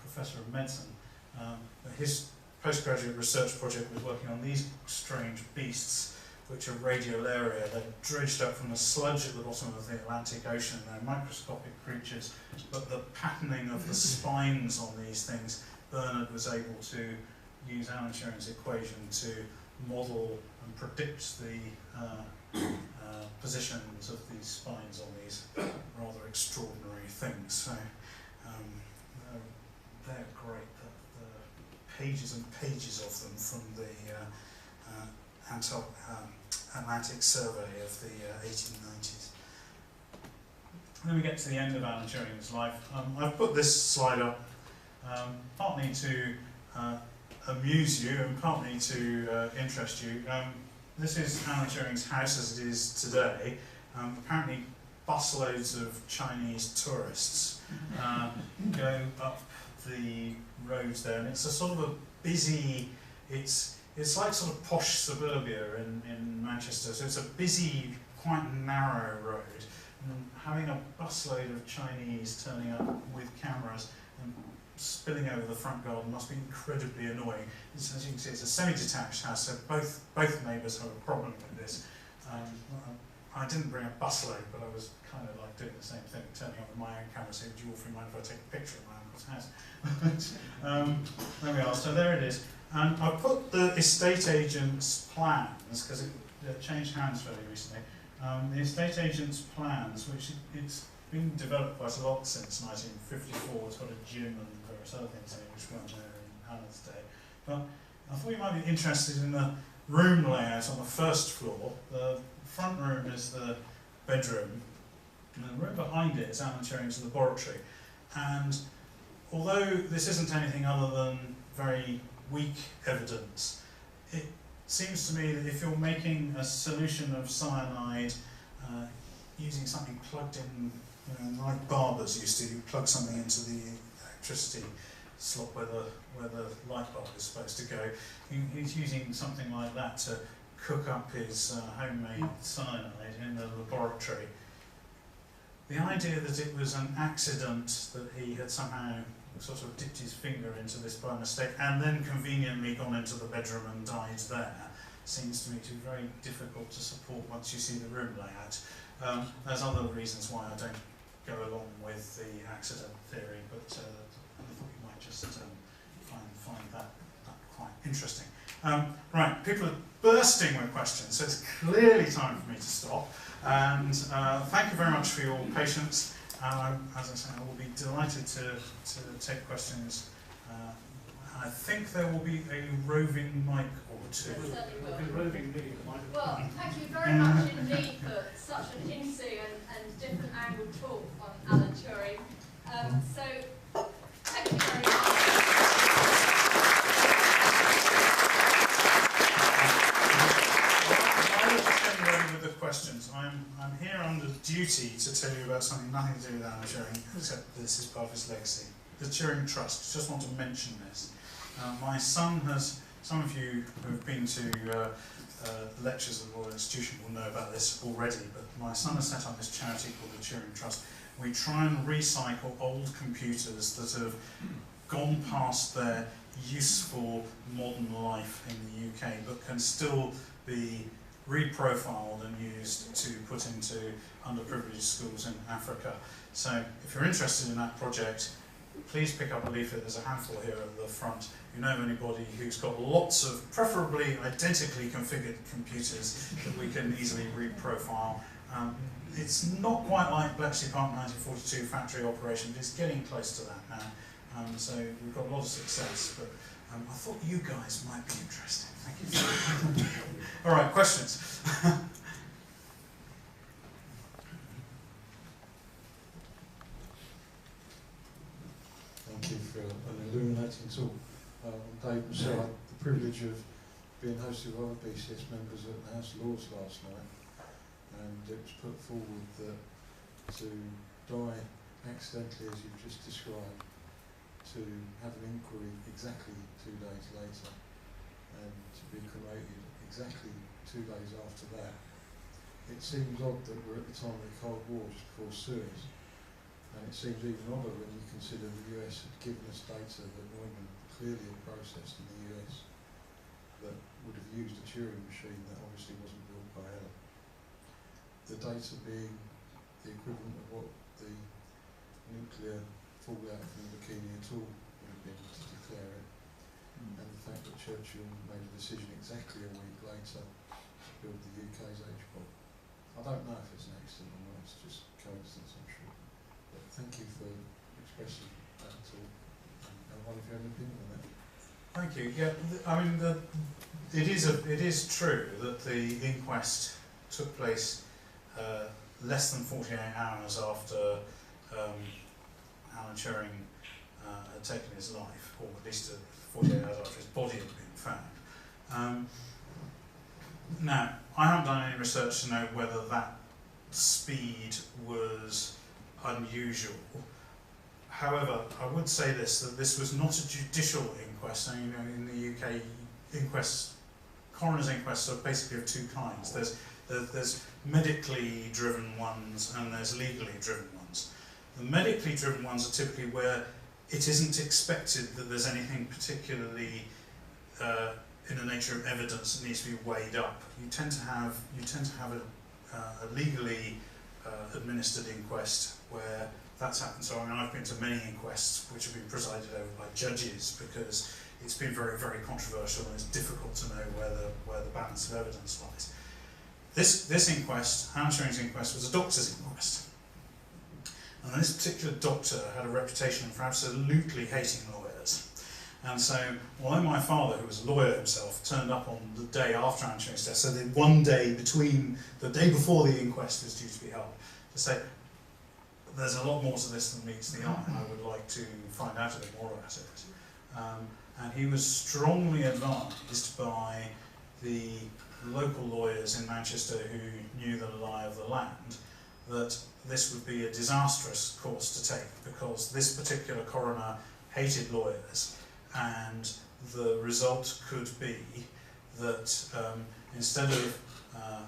S1: professor of medicine. His postgraduate research project was working on these strange beasts, which are radiolaria. They're dredged up from the sludge at the bottom of the Atlantic Ocean. They're microscopic creatures, but the patterning of the spines on these things, Bernard was able to use Alan Turing's equation to model and predict the positions of these spines on these rather extraordinary things. So they're great. The pages and pages of them from the Atlantic survey of the 1890s. Then we get to the end of Alan Turing's life. I've put this slide up partly to amuse you and partly to interest you. This is Alan Turing's house as it is today. Apparently busloads of Chinese tourists go up the roads there, and it's a sort of a busy, it's like sort of posh suburbia in Manchester, so it's a busy, quite narrow road, and having a busload of Chinese turning up with cameras and spilling over the front garden must be incredibly annoying. As you can see, it's a semi-detached house, so both neighbours have a problem with this. I didn't bring a busload, but I was kind of like doing the same thing, turning up with my own camera, saying, do you all mind if I take a picture of my uncle's house? There we are, so there it is. And I put the estate agent's plans, because it changed hands fairly recently. The estate agent's plans, which it's been developed quite a lot since 1954. It's got a gym and various other things in it which weren't there in Alan's day. But I thought you might be interested in the room layout on the first floor. The front room is the bedroom, and the room behind it is Alan Turing's laboratory. And although this isn't anything other than very weak evidence, it seems to me that if you're making a solution of cyanide using something plugged in, like barbers used to, you plug something into the electricity slot where the light bulb is supposed to go. He's using something like that to cook up his homemade cyanide in the laboratory. The idea that it was an accident, that he had somehow sort of dipped his finger into this by mistake and then conveniently gone into the bedroom and died there, seems to me to be very difficult to support once you see the room layout. There's other reasons why I don't go along with the accident theory, but I thought you might just find that quite interesting. Right, people are bursting with questions, so it's clearly time for me to stop. And thank you very much for your patience. As I say, I will be delighted to take questions. I think there will be a roving mic or two.
S2: Well, thank you very much indeed for such an into and different angled talk on Alan Turing. So, thank you very much.
S1: With the questions, I'm here under duty to tell you about something nothing to do with Alan Turing, except this is part of his legacy. The Turing Trust. Just want to mention this. My son has, some of you who have been to lectures at the Royal Institution will know about this already, but my son has set up this charity called the Turing Trust. We try and recycle old computers that have gone past their useful modern life in the UK, but can still be reprofiled and used to put into underprivileged schools in Africa. So if you're interested in that project, please pick up a leaflet. There's a handful here at the front. If you know anybody who's got lots of preferably identically configured computers that we can easily reprofile. It's not quite like Bletchley Park 1942 factory operation, but it's getting close to that now. So we've got a lot of success, but I thought you guys might be interested. Thank you. All right, questions?
S3: Thank you for an illuminating talk. Dave Michelle had the privilege of being hosted with other BCS members at the House of Lords last night, and it was put forward that to die accidentally, as you've just described, to have an inquiry exactly 2 days later, and to be cremated exactly 2 days after that. It seems odd that we're at the time of the Cold War, just before Suez, and it seems even odder when you consider the US had given us data that Neumann clearly had processed in the US that would have used a Turing machine that obviously wasn't built by Allen. The data being the equivalent of what the nuclear fallout from the Bikini Atoll would have been to declare it, and the fact that Churchill made a decision exactly a week later to build the UK's H-bomb. I don't know if it's an accident or not, it's just coincidence, I'm sure. But thank you for expressing that at all. And one of you have an opinion on that?
S1: Thank you. Yeah, I mean, it is true that the inquest took place less than 48 hours after Alan Turing had taken his life, or at least 48 hours after his body had been found. Now, I haven't done any research to know whether that speed was unusual. However, I would say this, that this was not a judicial inquest. Now, you know, in the UK, coroners' inquests are basically of two kinds. There's medically driven ones and there's legally driven ones. The medically driven ones are typically where it isn't expected that there's anything particularly in the nature of evidence that needs to be weighed up. You tend to have a legally administered inquest where that's happened. So I mean, I've been to many inquests which have been presided over by judges because it's been very, very controversial and it's difficult to know where the balance of evidence lies. This inquest, Alan Turing's inquest, was a doctor's inquest. And this particular doctor had a reputation for absolutely hating lawyers. And so, although my father, who was a lawyer himself, turned up on the day after Alan Turing's death, so the one day between the day before the inquest was due to be held, to say, there's a lot more to this than meets the eye, and I would like to find out a bit more about it. And he was strongly advised by the local lawyers in Manchester who knew the lie of the land that this would be a disastrous course to take because this particular coroner hated lawyers, and the result could be that instead of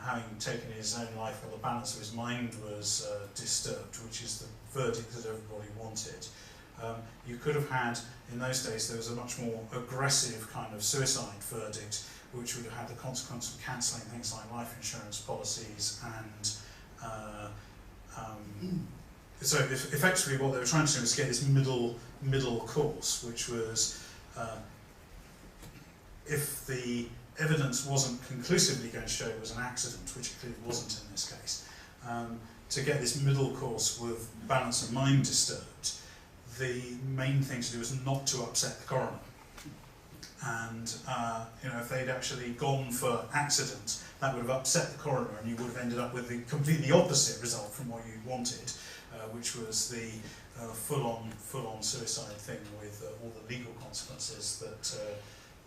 S1: having taken his own life while the balance of his mind was disturbed, which is the verdict that everybody wanted, you could have had, in those days there was a much more aggressive kind of suicide verdict which would have had the consequence of cancelling things like life insurance policies and so effectively what they were trying to do was get this middle course, which was if the evidence wasn't conclusively going to show it was an accident, which it clearly wasn't in this case, to get this middle course with balance of mind disturbed, the main thing to do was not to upset the coroner. And you know, if they'd actually gone for accident, that would have upset the coroner, and you would have ended up with the completely opposite result from what you wanted, which was the full-on suicide thing with all the legal consequences that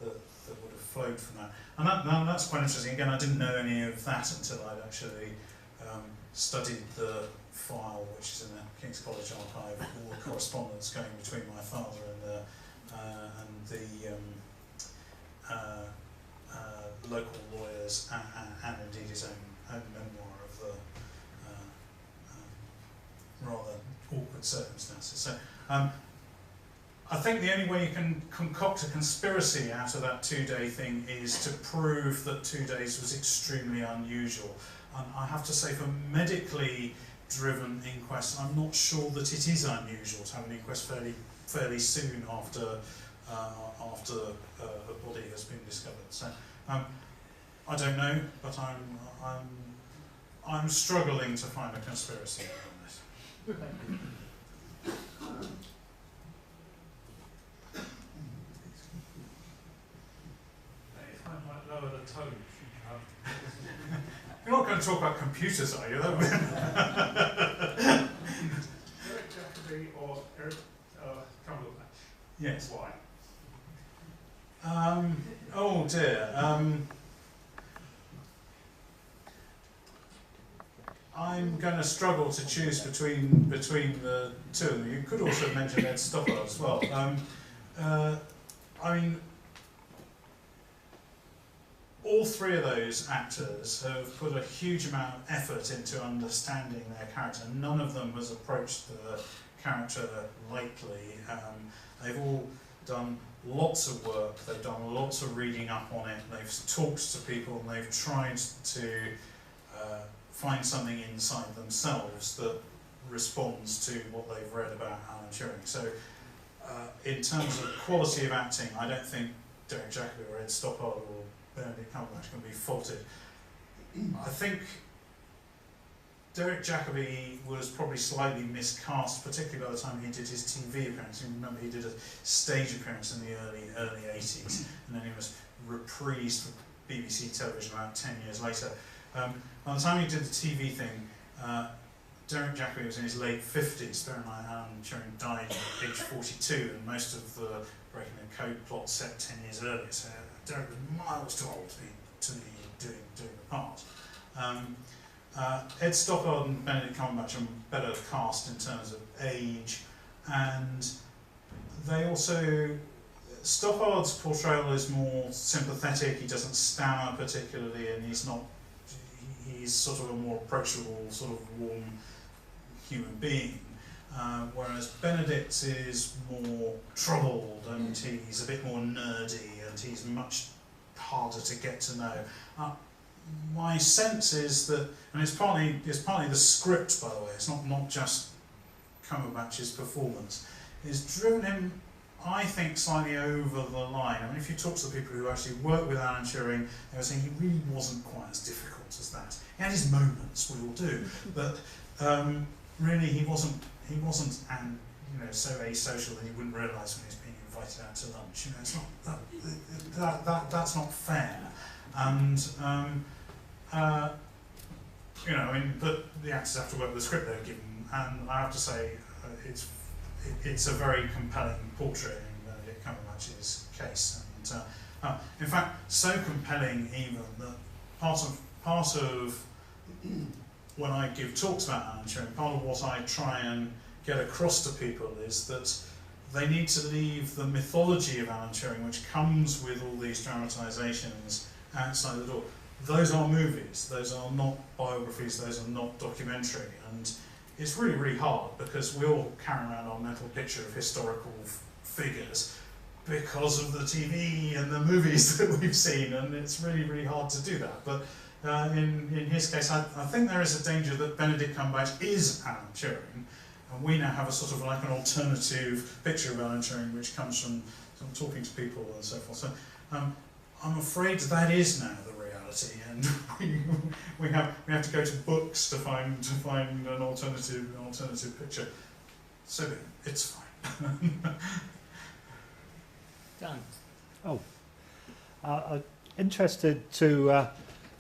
S1: would have flowed from that. And that's quite interesting. Again, I didn't know any of that until I'd actually studied the file, which is in the King's College archive, all the correspondence going between my father and the local lawyers and indeed his own memoir of the rather awkward circumstances. So I think the only way you can concoct a conspiracy out of that 2-day thing is to prove that 2 days was extremely unusual. And I have to say, for medically driven inquests, I'm not sure that it is unusual to have an inquest fairly soon after a body has been discovered. So I don't know, but I'm struggling to find a conspiracy around this.
S4: If I might lower the tone,
S1: You're not going to talk about computers, are you?
S4: Eric Jacobi or Eric Cumberbatch?
S1: Yes.
S4: Why?
S1: Oh dear. I'm going to struggle to choose between the two of them. You could also mention Ed Stoppard as well. I mean, all three of those actors have put a huge amount of effort into understanding their character. None of them has approached the character lightly. They've all done lots of work, they've done lots of reading up on it, they've talked to people, and they've tried to find something inside themselves that responds to what they've read about Alan Turing. So in terms of quality of acting, I don't think Derek Jacobi or Ed Stoppard or Benedict Cumberbatch can be faulted. I think Derek Jacobi was probably slightly miscast, particularly by the time he did his TV appearance. You remember he did a stage appearance in the early 80s, and then he was reprised for BBC television about 10 years later. By the time he did the TV thing, Derek Jacobi was in his late 50s. Bear in mind, Alan Turing died at age 42, and most of the Breaking the Code plot set 10 years earlier. So Derek was miles too old to be doing the part. Ed Stoppard and Benedict Cumberbatch are better cast in terms of age, and they also, Stoppard's portrayal is more sympathetic. He doesn't stammer particularly, and he's sort of a more approachable, sort of warm human being. Whereas Benedict is more troubled, and he's a bit more nerdy, and he's much harder to get to know. My sense is that, and it's partly the script, by the way, it's not just Cumberbatch's performance, it's driven him, I think, slightly over the line. I mean, if you talk to the people who actually work with Alan Turing, they were saying he really wasn't quite as difficult as that. He had his moments, we all do, but really he wasn't, and so asocial that he wouldn't realise when he was being invited out to lunch. It's not that's not fair. And but the actors have to work with the script they're given, and I have to say it's a very compelling portrait in Benedict Cumberbatch's case. And in fact, so compelling even that part of when I give talks about Alan Turing, part of what I try and get across to people is that they need to leave the mythology of Alan Turing, which comes with all these dramatisations, outside the door. Those are movies, those are not biographies, those are not documentary, and it's really, really hard because we all carry around our mental picture of historical figures because of the TV and the movies that we've seen, and it's really, really hard to do that. But in his case, I think there is a danger that Benedict Cumberbatch is Alan Turing, and we now have a sort of like an alternative picture of Alan Turing which comes from talking to people and so forth. So I'm afraid that is now the reality, and we have to go to books to find an alternative picture. So it's fine.
S5: Dan. Interested to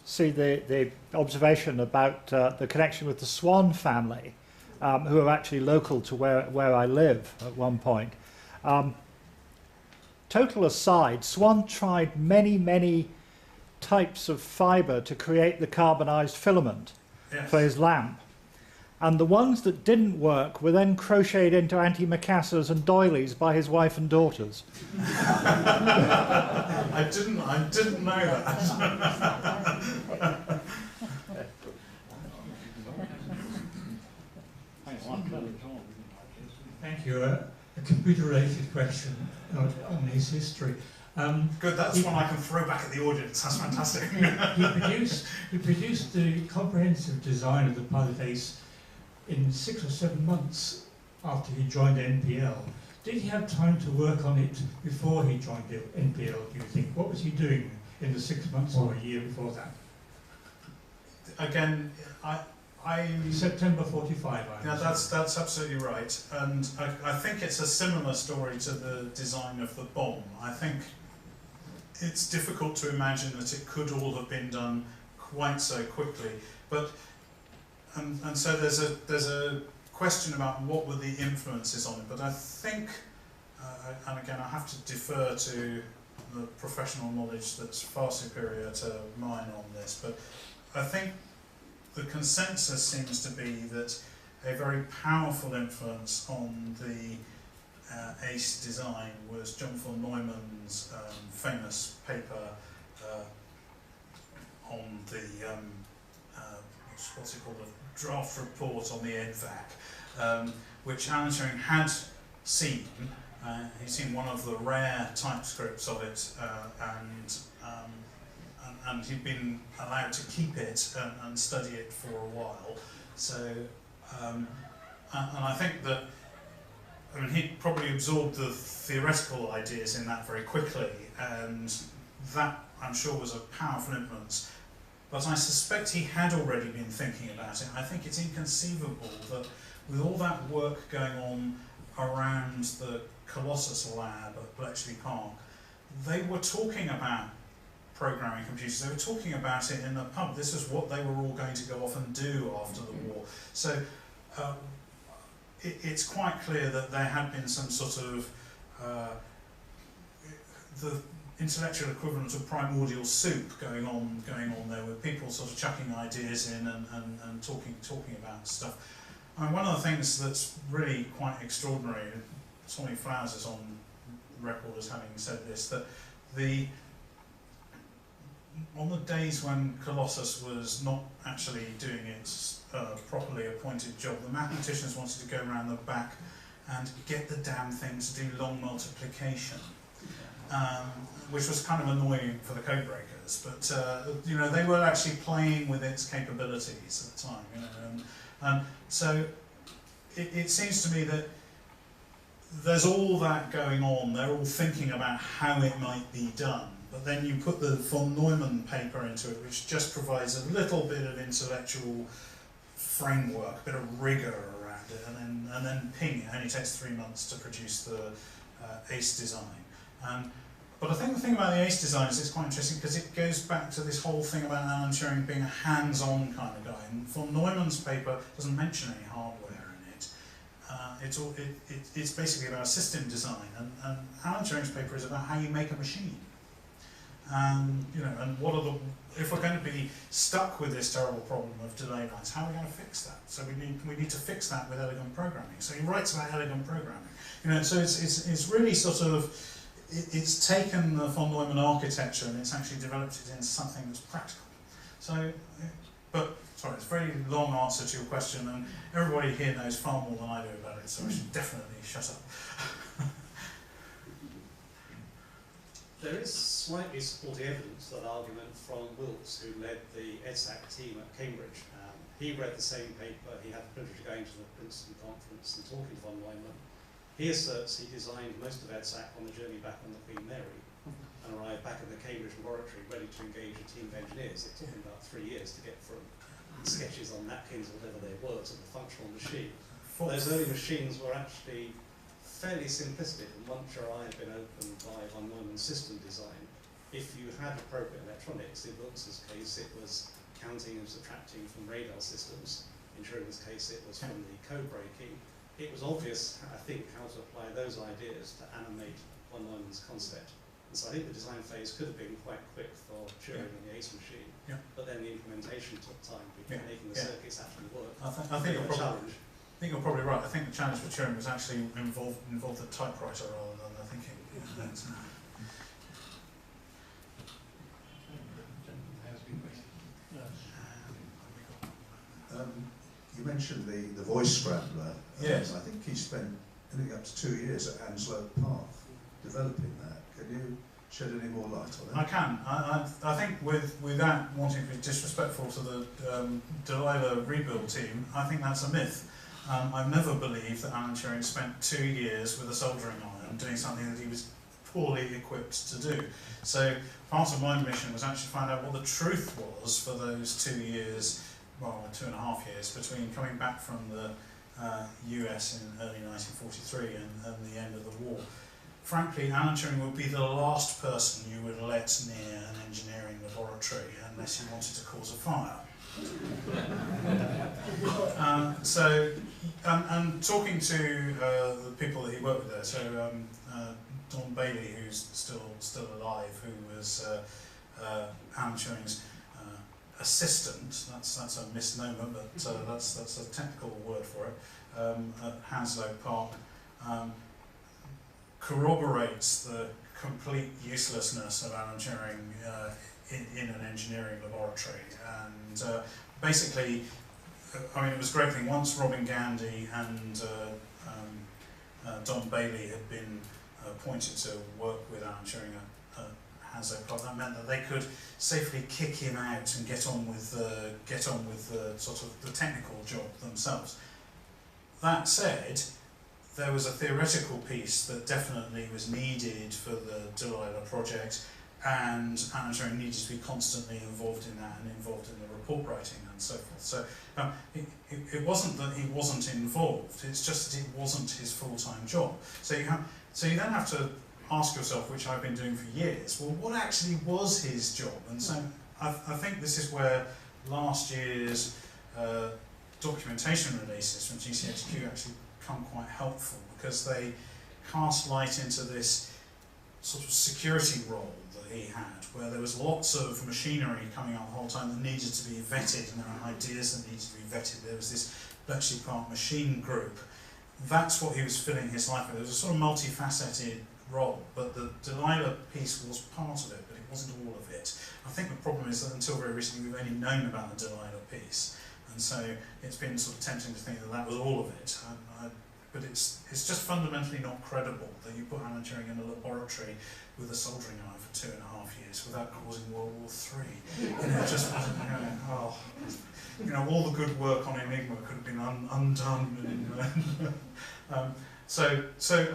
S5: see the observation about the connection with the Swan family, who are actually local to where I live at one point. Total aside, Swan tried many types of fibre to create the carbonised filament for his lamp. And the ones that didn't work were then crocheted into antimacassars and doilies by his wife and daughters.
S1: I didn't know that.
S6: Thank you. A computer-related question on his history.
S1: Good, that's one I can throw back at the audience. That's fantastic.
S6: He produced the comprehensive design of the Pilot Ace in 6 or 7 months after he joined NPL. Did he have time to work on it before he joined NPL, do you think? What was he doing in the 6 months or a year before that?
S1: Again,
S6: September 45,
S1: yeah, that's absolutely right. And I think it's a similar story to the design of the bomb. I think it's difficult to imagine that it could all have been done quite so quickly. But and so there's a question about what were the influences on it. But I think, and again, I have to defer to the professional knowledge that's far superior to mine on this. But I think the consensus seems to be that a very powerful influence on the ACE design was John von Neumann's famous paper what's it called, a draft report on the EDVAC, which Alan Turing had seen. He'd seen one of the rare typescripts of it, and he'd been allowed to keep it and study it for a while. So, and I think that, I mean, he probably absorbed the theoretical ideas in that very quickly, and that, I'm sure, was a powerful influence. But I suspect he had already been thinking about it. I think it's inconceivable that with all that work going on around the Colossus lab at Bletchley Park, they were talking about programming computers. They were talking about it in a pub. This is what they were all going to go off and do after the war. So it's quite clear that there had been some sort of the intellectual equivalent of primordial soup going on there, with people sort of chucking ideas in and talking about stuff. I mean, one of the things that's really quite extraordinary, Tommy Flowers is on record as having said this, that on the days when Colossus was not actually doing its properly appointed job, the mathematicians wanted to go around the back and get the damn thing to do long multiplication, which was kind of annoying for the code breakers. But you know, they were actually playing with its capabilities at the time. You know, and so it seems to me that there's all that going on. They're all thinking about how it might be done. But then you put the von Neumann paper into it, which just provides a little bit of intellectual framework, a bit of rigour around it, and then ping, it only takes 3 months to produce the ACE design. But I think the thing about the ACE design is it's quite interesting because it goes back to this whole thing about Alan Turing being a hands-on kind of guy. And von Neumann's paper doesn't mention any hardware in it. It's basically about system design, and Alan Turing's paper is about how you make a machine. You know, and what are the, if we're going to be stuck with this terrible problem of delay lines, how are we going to fix that? So we need to fix that with elegant programming. So he writes about elegant programming. You know, so it's really sort of, it's taken the von Neumann architecture and it's actually developed it into something that's practical. So, but sorry, it's a very long answer to your question, and everybody here knows far more than I do about it, so I should definitely shut up.
S7: There is slightly supporting evidence, that argument, from Wilkes, who led the EDSAC team at Cambridge. He read the same paper, he had the privilege of going to the Princeton conference and talking to von Neumann. He asserts he designed most of EDSAC on the journey back on the Queen Mary and arrived back in the Cambridge laboratory ready to engage a team of engineers. It took him about 3 years to get from sketches on napkins or whatever they were to the functional machine. Those early machines were actually fairly simplistic, and once your eye had been opened by von Neumann's system design, if you had appropriate electronics, in Wilkes's case it was counting and subtracting from radar systems, in Turing's case it was from the code breaking. It was obvious, I think, how to apply those ideas to animate von Neumann's concept. And so I think the design phase could have been quite quick for Turing and the ACE machine, but then the implementation took time because making the circuits actually work.
S1: I think you're challenge. I think you're probably right. I think the challenge for Turing was actually involved the typewriter rather than the thinking.
S8: You mentioned the voice scrambler.
S1: Yes.
S8: I think he spent up to 2 years at Anslow Park developing that. Can you shed any more light on it?
S1: I can. I think without wanting to be disrespectful to the Delilah rebuild team, I think that's a myth. I've never believed that Alan Turing spent 2 years with a soldering iron doing something that he was poorly equipped to do. So part of my mission was actually to find out what the truth was for those 2 years, well, 2.5 years, between coming back from the US in early 1943 and the end of the war. Frankly, Alan Turing would be the last person you would let near an engineering laboratory unless he wanted to cause a fire. And talking to the people that he worked with there, so Don Bailey, who's still alive, who was Alan Turing's assistant, that's a misnomer, but that's a technical word for it, at Hounslow Park, corroborates the complete uselessness of Alan Turing in an engineering laboratory. And basically, I mean, it was a great thing. Once Robin Gandy and Don Bailey had been appointed to work with Alan Turing at Hansel Plot, that meant that they could safely kick him out and get on with the sort of the technical job themselves. That said, there was a theoretical piece that definitely was needed for the Delilah project, and Alan Turing needed to be constantly involved in that and involved in the report writing and so forth. So it wasn't that he wasn't involved, it's just that it wasn't his full-time job. So you then have to ask yourself, which I've been doing for years, well, what actually was his job? And so I think this is where last year's documentation releases from GCHQ actually come quite helpful, because they cast light into this sort of security role that he had, where there was lots of machinery coming out the whole time that needed to be vetted, and there were ideas that needed to be vetted. There was this Bletchley Park machine group. That's what he was filling his life with. It was a sort of multifaceted role, but the Delilah piece was part of it, but it wasn't all of it. I think the problem is that until very recently we've only known about the Delilah piece, and so it's been sort of tempting to think that that was all of it. But it's just fundamentally not credible that you put Alan Turing in a laboratory with a soldering iron for 2.5 years without causing World War III. It just wasn't, all the good work on Enigma could have been undone. So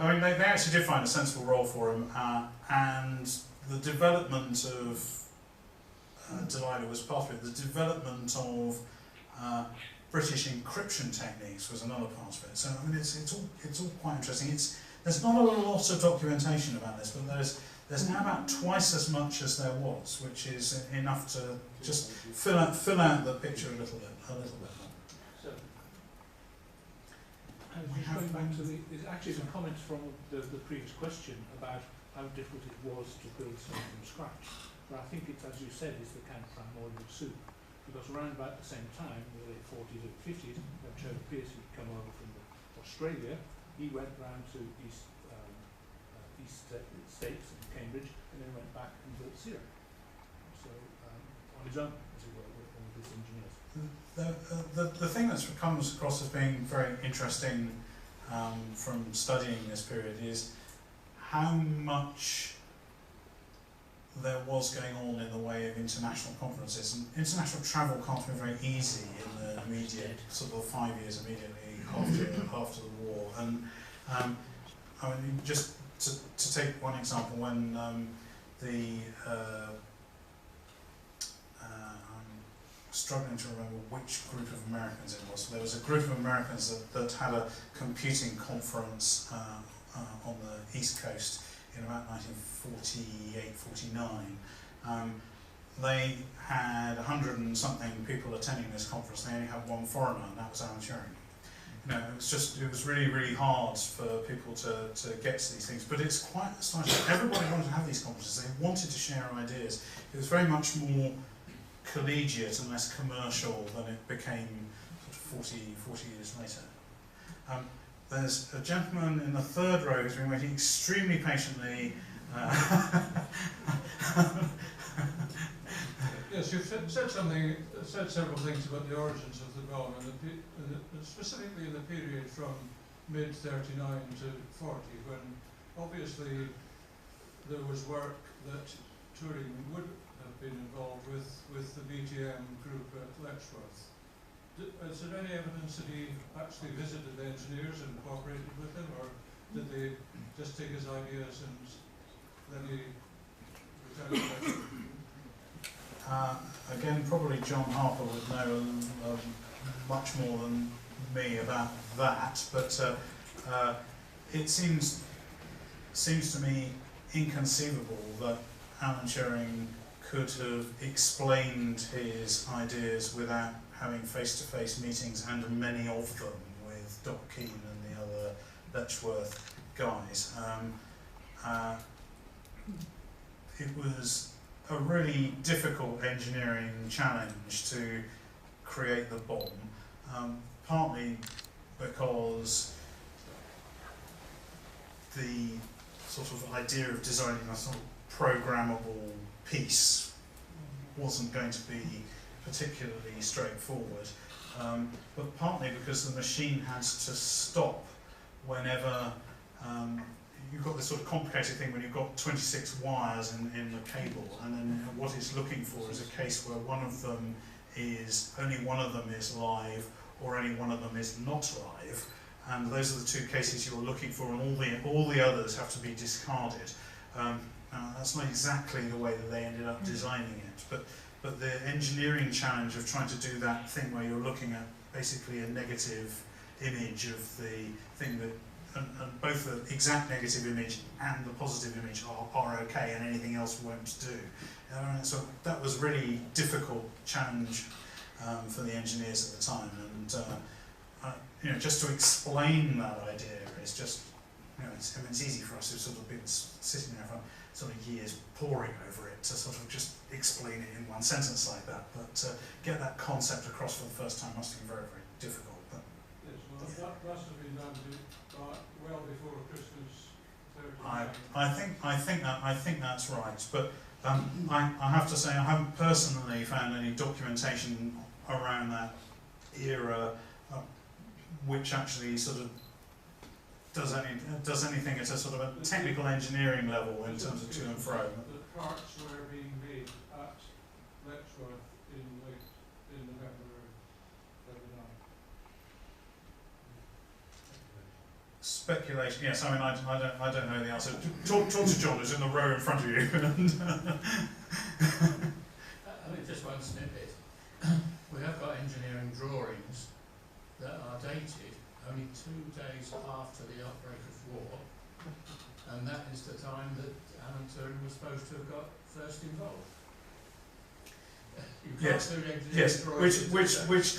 S1: I mean, they actually did find a sensible role for him, and the development of Delilah was part of it. The development of British encryption techniques was another part of it. So I mean, it's all quite interesting. There's not a lot of documentation about this, but there's now about twice as much as there was, which is enough to just fill out the picture a little bit more.
S9: So, going back to there's actually some comments from the previous question about how difficult it was to build something from scratch. But I think it's, as you said, is the kind of primordial soup. Because around about the same time, in the late 40s and 50s, when Trevor Pearce had come over from Australia, he went round to East States and Cambridge, and then went back and built Sierra. So on his own, as it were, with all these engineers.
S1: The thing that comes across as being very interesting from studying this period is how much there was going on in the way of international conferences, and international travel can't be very easy in the immediate sort of 5 years immediately after the war. And I mean, just to take one example, when I'm struggling to remember which group of Americans it was. There was a group of Americans that had a computing conference on the East Coast in about 1948, 49. They had 100 and something people attending this conference. They only had one foreigner, and that was Alan Turing. It was really, really hard for people to get to these things. But it's quite astonishing. Everybody wanted to have these conferences. They wanted to share ideas. It was very much more collegiate and less commercial than it became sort of 40 years later. There's a gentleman in the third row who's been waiting extremely patiently.
S3: Yes, you've said several things about the origins of the bomb, and specifically in the period from mid-39 to 40, when obviously there was work that Turing would have been involved with the BTM group at Letchworth. Is there any evidence that he actually visited the engineers and cooperated with them, or did they just take his ideas and then he returned?
S1: Again, probably John Harper would know much more than me about that, but it seems to me inconceivable that Alan Turing could have explained his ideas without having face-to-face meetings, and many of them, with Doc Keane and the other Letchworth guys. It was a really difficult engineering challenge to create the bomb, partly because the sort of idea of designing a sort of programmable piece wasn't going to be particularly straightforward, but partly because the machine had to stop whenever you've got this sort of complicated thing when you've got 26 wires in the cable, and then what it's looking for is a case where only one of them is live, or only one of them is not live, and those are the two cases you're looking for, and all the others have to be discarded. That's not exactly the way that they ended up designing it, but the engineering challenge of trying to do that thing where you're looking at basically a negative image of the thing that, and both the exact negative image and the positive image are okay, and anything else won't do. So that was really difficult challenge for the engineers at the time, and just to explain that idea is just, it's easy for us who've sort of been sitting there for sort of years poring over it to sort of just explain it in one sentence like that, but get that concept across for the first time must have been very, very difficult. But
S9: yes, well, that must have been done well before Christmas.
S1: I think that's right, but I have to say I haven't personally found any documentation around that era which actually sort of does anything at a sort of a technical engineering level in terms of to and fro.
S9: The parts were being made at Letchworth in November of 1939.
S1: Speculation, yes. I mean, I don't know the answer. Talk to John, who's in the row in front of you.
S10: Just one snippet. We have got engineering drawings that are dated only 2 days after the outbreak of war, and that is the time that Alan Turing was supposed to have got first involved.
S1: Which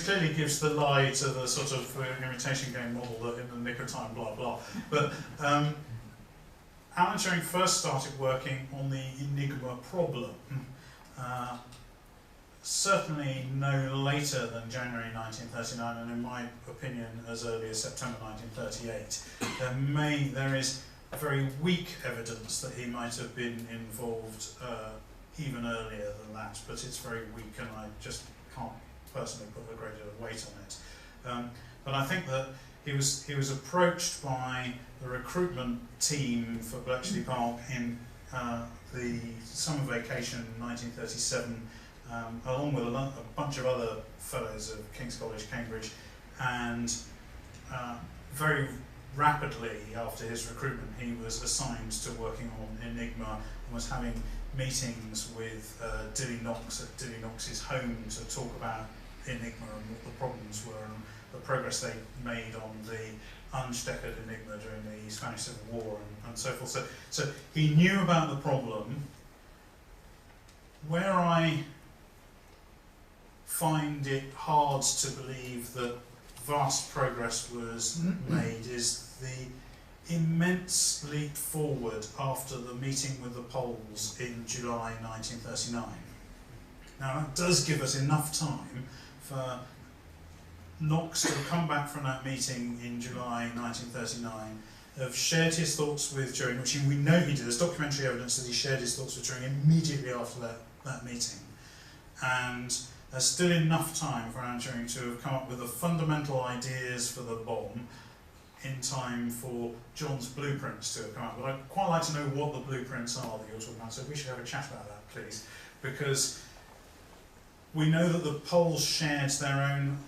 S1: clearly gives the lie to the sort of imitation game model that in the nick of time, blah blah. But Alan Turing first started working on the Enigma problem. Certainly no later than January 1939, and in my opinion as early as September 1938. There is very weak evidence that he might have been involved even earlier than that, but it's very weak and I just can't personally put a great deal of weight on it. But I think that he was approached by the recruitment team for Bletchley Park in the summer vacation 1937, along with a bunch of other fellows of King's College, Cambridge, and very rapidly after his recruitment he was assigned to working on Enigma and was having meetings with Dilly Knox at Dilly Knox's home to talk about Enigma and what the problems were and the progress they made on the unsteckered Enigma during the Spanish Civil War and so forth. So he knew about the problem. Where I find it hard to believe that vast progress was made is the immense leap forward after the meeting with the Poles in July 1939. Now that does give us enough time for Knox to have come back from that meeting in July 1939, have shared his thoughts with Turing, which we know he did. There's documentary evidence that he shared his thoughts with Turing immediately after that meeting. And there's still enough time for Alan Turing to have come up with the fundamental ideas for the bomb in time for John's blueprints to have come up. But I'd quite like to know what the blueprints are that you're talking about, so we should have a chat about that, please. Because we know that the Poles shared their own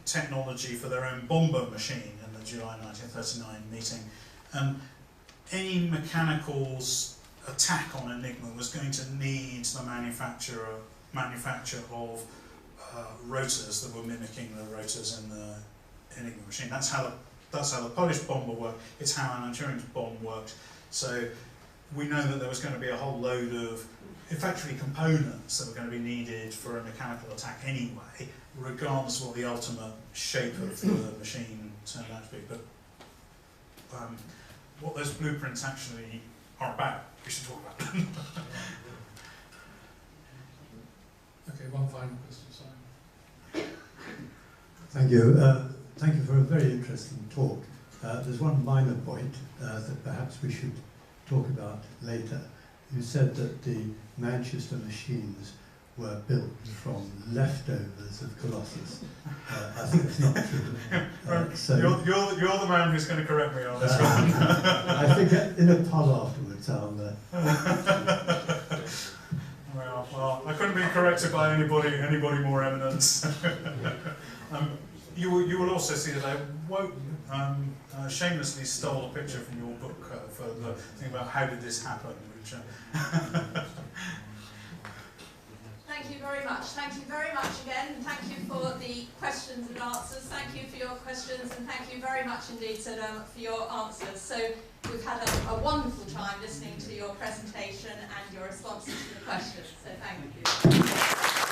S1: technology for their own bomber machine in the July 1939 meeting, and any mechanicals attack on Enigma was going to need the manufacture of rotors that were mimicking the rotors in the Enigma machine. That's how the Polish bomber worked. It's how Alan Turing's bomb worked. So we know that there was going to be a whole load of effectively components that were going to be needed for a mechanical attack anyway, regardless of what the ultimate shape of the machine turned out to be. But what those blueprints actually are about, we should talk about them.
S10: Okay, one final question, Simon.
S11: Thank you. Thank you for a very interesting talk. There's one minor point that perhaps we should talk about later, you said that the Manchester machines were built from leftovers of Colossus. I think it's not true. So
S1: you're the man who's going to correct me on this one.
S11: I think in a pub afterwards I'll...
S1: Well, I couldn't be corrected by anybody more eminent. You will also see that I shamelessly stole a picture from your book for the thing about how did this happen, which
S2: Thank you very much. Thank you very much again. And thank you for the questions and answers. Thank you for your questions, and thank you very much indeed, Sir Dermot, for your answers. So we've had a wonderful time listening to your presentation and your responses to the questions. So thank you.